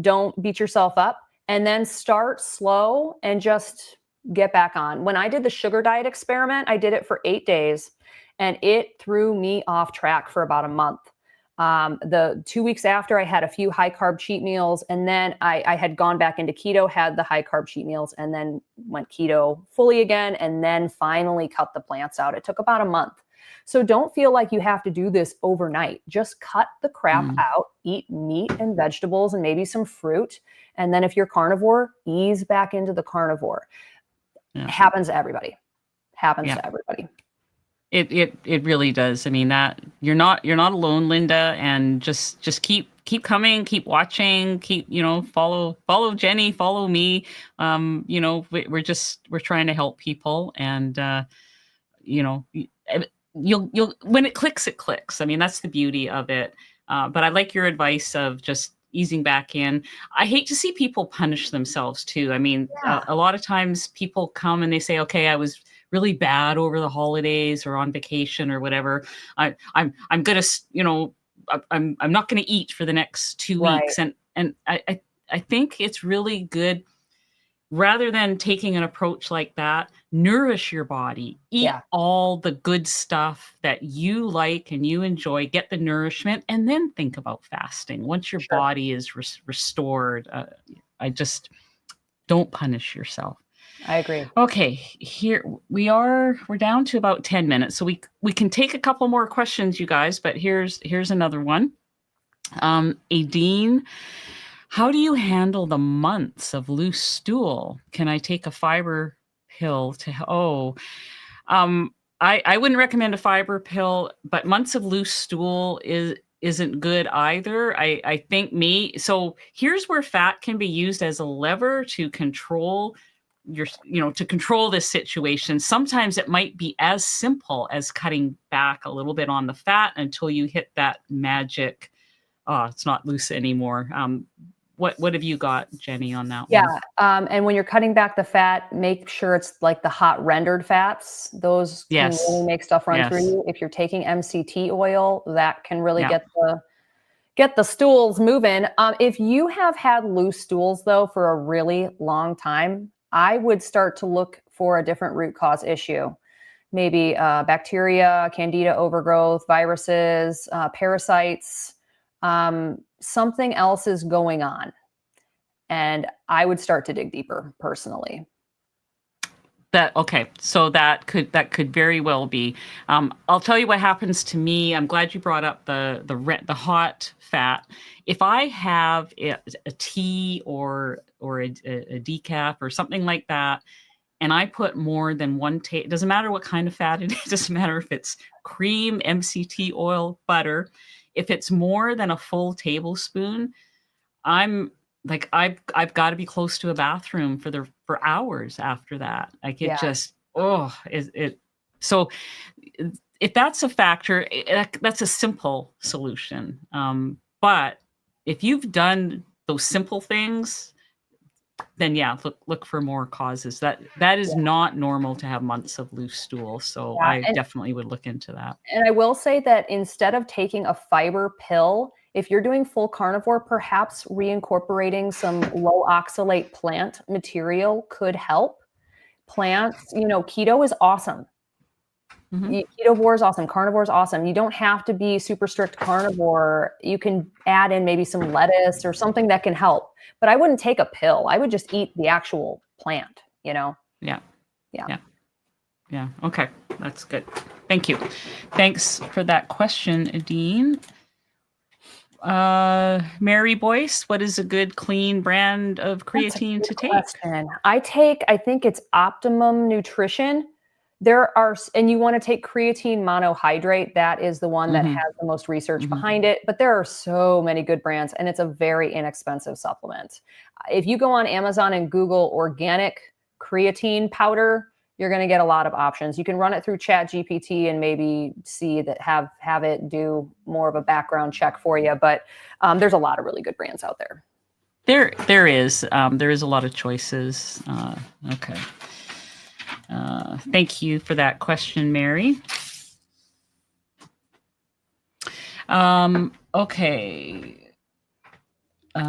B: don't beat yourself up, and then start slow and just get back on. When I did the sugar diet experiment, I did it for 8 days and it threw me off track for about a month. The 2 weeks after, I had a few high carb cheat meals, and then I had gone back into keto, had the high carb cheat meals, and then went keto fully again, and then finally cut the plants out. It took about a month. So don't feel like you have to do this overnight. Just cut the crap out, eat meat and vegetables and maybe some fruit. And then if you're carnivore, ease back into the carnivore. Happens to everybody. Happens to everybody.
A: It really does. I mean, that you're not alone, Linda, and just keep coming, keep watching, keep, follow Jenny, follow me. We're trying to help people, and you'll when it clicks. I mean, that's the beauty of it. But I like your advice of just easing back in. I hate to see people punish themselves too. I mean, a lot of times people come and they say, okay, I was really bad over the holidays or on vacation or whatever. I'm gonna, I'm not gonna eat for the next 2 weeks. And I think it's really good, rather than taking an approach like that, nourish your body, eat all the good stuff that you like and you enjoy, get the nourishment, and then think about fasting. Once your body is restored, I just don't punish yourself.
B: I agree.
A: Okay, here we're down to about 10 minutes. So we can take a couple more questions, you guys, but here's another one. Adine, how do you handle the months of loose stool? Can I take a fiber pill to I wouldn't recommend a fiber pill, but months of loose stool isn't good either. I think so here's where fat can be used as a lever to control to control this situation. Sometimes it might be as simple as cutting back a little bit on the fat until you hit that magic, it's not loose anymore. What have you got, Jenny, on that one?
B: And when you're cutting back the fat, make sure it's like the hot rendered fats. Those can really make stuff run through you. If you're taking MCT oil, that can really get the stools moving. If you have had loose stools though for a really long time, I would start to look for a different root cause issue. Maybe bacteria, candida overgrowth, viruses, parasites, something else is going on. And I would start to dig deeper personally.
A: So that could very well be. I'll tell you what happens to me. I'm glad you brought up the hot fat. If I have a tea or a decaf or something like that, and I put more than it doesn't matter what kind of fat it is. It doesn't matter if it's cream, MCT oil, butter. If it's more than a full tablespoon, I've got to be close to a bathroom for hours after that. Like it just, so if that's a factor, that's a simple solution. But if you've done those simple things, then look for more causes. That is not normal to have months of loose stool. So I definitely would look into that.
B: And I will say that instead of taking a fiber pill, if you're doing full carnivore, perhaps reincorporating some low oxalate plant material could help. Plants, keto is awesome. Ketovore is awesome. Carnivore is awesome. You don't have to be super strict carnivore. You can add in maybe some lettuce or something that can help. But I wouldn't take a pill. I would just eat the actual plant,
A: Yeah. Okay. That's good. Thank you. Thanks for that question, Adine. Mary Boyce, what is a good clean brand of creatine to take?
B: I think it's Optimum Nutrition. And you want to take creatine monohydrate. That is the one that has the most research behind it. But there are so many good brands, and it's a very inexpensive supplement. If you go on Amazon and Google organic creatine powder, you're going to get a lot of options. You can run it through ChatGPT and maybe see that have it do more of a background check for you. But there's a lot of really good brands out there.
A: There is a lot of choices. Okay. Thank you for that question, Mary. Okay.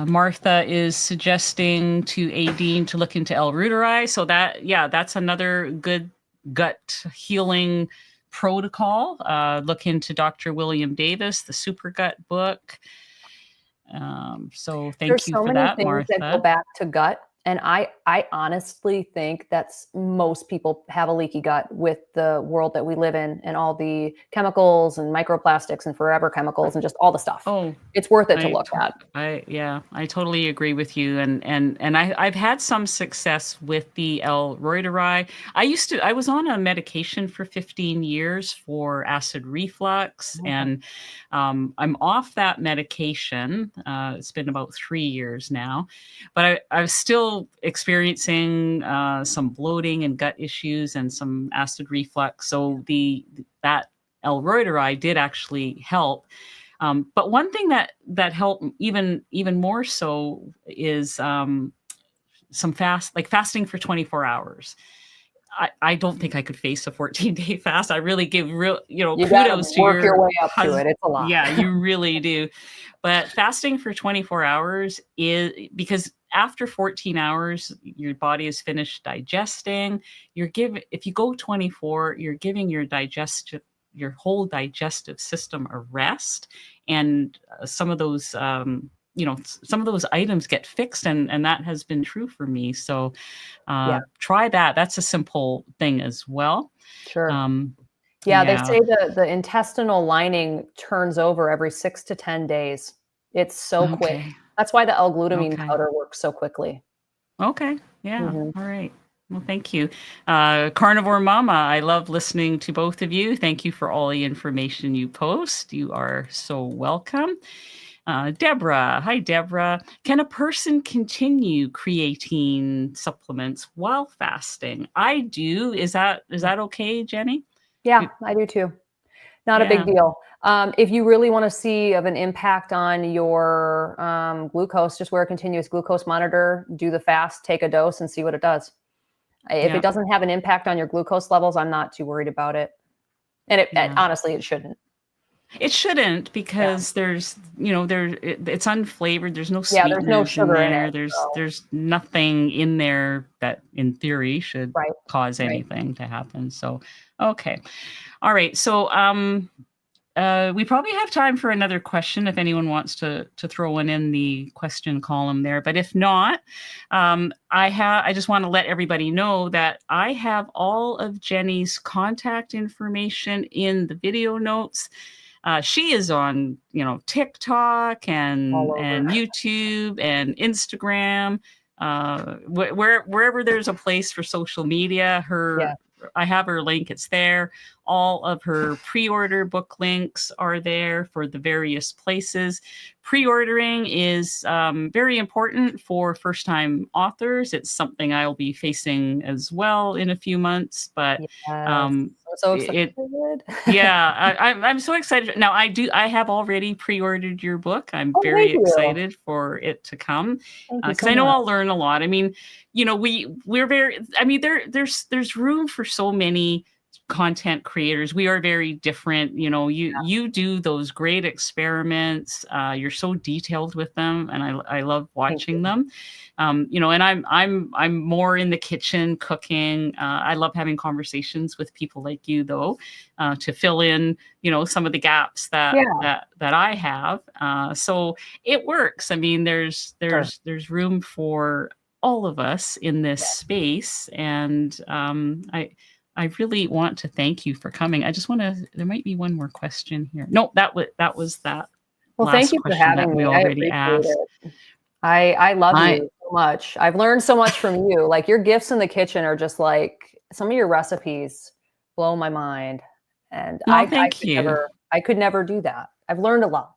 A: Martha is suggesting to Adine to look into L-reuteri. So that's another good gut healing protocol. Look into Dr. William Davis, the Super Gut book. So thank you for that, Martha.
B: That go back to gut. And I honestly think that's most people have a leaky gut with the world that we live in and all the chemicals and microplastics and forever chemicals and just all the stuff.
A: Oh,
B: It's worth it to
A: I,
B: look
A: to-
B: at.
A: yeah, I totally agree with you. And I've had some success with the L-reuteri. I was on a medication for 15 years for acid reflux,
B: Okay.
A: and I'm off that medication. It's been about 3 years now, but I was still experiencing some bloating and gut issues and some acid reflux. So that L-reuteri did actually help. But one thing that helped even more so is some fasting for 24 hours. I don't think I could face a 14-day fast. I really give
B: You got to
A: kudos to
B: work your
A: your
B: way up to
A: husband.
B: it. It's a lot.
A: Yeah, you really do. But fasting for 24 hours is because after 14 hours, your body is finished digesting. If you go 24, you're giving your whole digestive system a rest, and some of those items get fixed, and that has been true for me. So
B: Yeah,
A: try that. That's a simple thing as well.
B: sure.
A: Um,
B: Yeah, they
A: yeah.
B: say the intestinal lining turns over every 6 to 10 days. It's so quick.
A: Okay.
B: That's why the L-glutamine
A: Okay.
B: powder works so quickly.
A: Okay. Yeah.
B: Mhm.
A: All right. Well, thank you. Carnivore Mama, I love listening to both of you. Thank you for all the information you post. You are so welcome. Deborah, hi, Deborah. Can a person continue creatine supplements while fasting? I do. Is that okay, Jenny?
B: Yeah,
A: Good-
B: I do too. Not a big
A: Yeah.
B: deal. If you really wanna see of an impact on your, glucose, just wear a continuous glucose monitor, do the fast, take a dose, and see what it does. If it
A: Yeah.
B: doesn't have an impact on your glucose levels, I'm not too worried about it. And
A: Yeah.
B: honestly, it shouldn't.
A: It shouldn't
B: Yeah.
A: because it's unflavored. There's no
B: Yeah, there's no
A: sweeteners in
B: sugar in it,
A: there. There's
B: so
A: there's nothing in there that in theory should
B: right,
A: cause
B: right.
A: anything to happen. So, okay. All right. So, we probably have time for another question if anyone wants to throw one in the question column there. But if not, I just want to let everybody know that I have all of Jenny's contact information in the video notes. She is on, TikTok
B: All
A: and
B: over.
A: YouTube and Instagram. Wherever there's a place for social media,
B: Yeah,
A: I have her link. It's there. All of her pre-order book links are there for the various places. Pre-ordering is very important for first-time authors. It's something I'll be facing as well in a few months, but
B: yes.
A: um,
B: I'm so
A: it
B: excited.
A: yeah, I'm so excited. Now I have already pre-ordered your book. I'm
B: Oh,
A: very
B: thank you.
A: excited for it to come
B: Thank you
A: because
B: so
A: I know
B: much.
A: I'll learn a lot. I mean, we're very. I mean, there's room for so many content creators. We are very different. You do those great experiments. You're so detailed with them, and I love
B: Thank
A: watching
B: you.
A: them. And I'm more in the kitchen cooking. I love having conversations with people like you, though, to fill in, some of the gaps that
B: Yeah,
A: that that I have. So it works. I mean, there's
B: sure.
A: there's there's room for all of us in this
B: Yeah.
A: space, and I really want to thank you for coming. I just want to. There might be one more question here. No, that was that
B: Well, thank
A: last
B: you for
A: question that
B: having
A: we
B: me. I
A: already
B: appreciate
A: asked.
B: it. I love
A: I
B: you so much. I've learned so much from you. Like, your gifts in the kitchen are just like some of your recipes blow my mind, and
A: well, thank you.
B: I could never do that. I've learned a lot.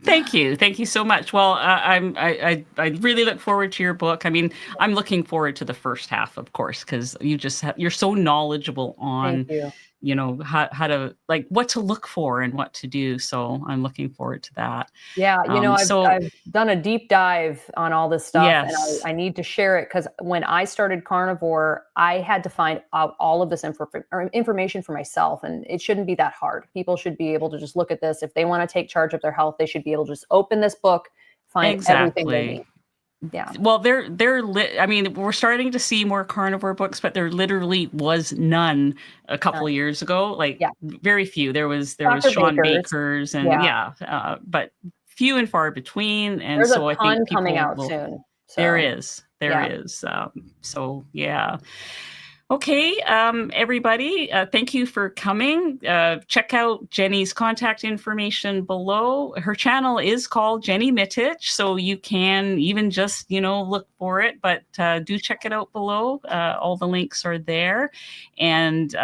A: Thank you so much. Well, I really look forward to your book. I mean, I'm looking forward to the first half, of course, because you're so knowledgeable
B: Thank
A: on,
B: you.
A: how to, like, what to look for and what to do. So I'm looking forward to that.
B: Yeah,
A: So
B: I've done a deep dive on all this stuff, and
A: yes,
B: I need to share it because when I started carnivore, I had to find out all of this information for myself, and it shouldn't be that hard. People should be able to just look at this. If they want to take charge of their health, they should be able to just open this book, find everything they
A: exactly.
B: need. Yeah,
A: Well, I mean, we're starting to see more carnivore books, but there literally was none a couple
B: done.
A: of years ago. Like,
B: Yeah,
A: very few. There was
B: Dr.
A: Sean
B: Baker's.
A: Baker's, and
B: Yeah,
A: yeah, but few and far between. And
B: there's a
A: so I think
B: ton coming
A: people
B: out
A: will.
B: soon.
A: There
B: So
A: is. there is. So yeah. Okay, everybody, thank you for coming. Check out Jenny's contact information below. Her channel is called Jenny Mitich, so you can even just, look for it, but do check it out below. All the links are there. And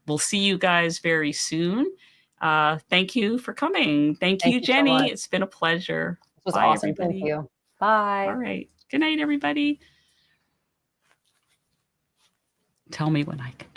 A: we'll see you guys very soon. Thank you for coming. Thank you, Jenny. So it's been a pleasure.
B: This was
A: Bye,
B: awesome.
A: everybody.
B: Thank you. Bye.
A: All right. Good night, everybody. Tell me when I can.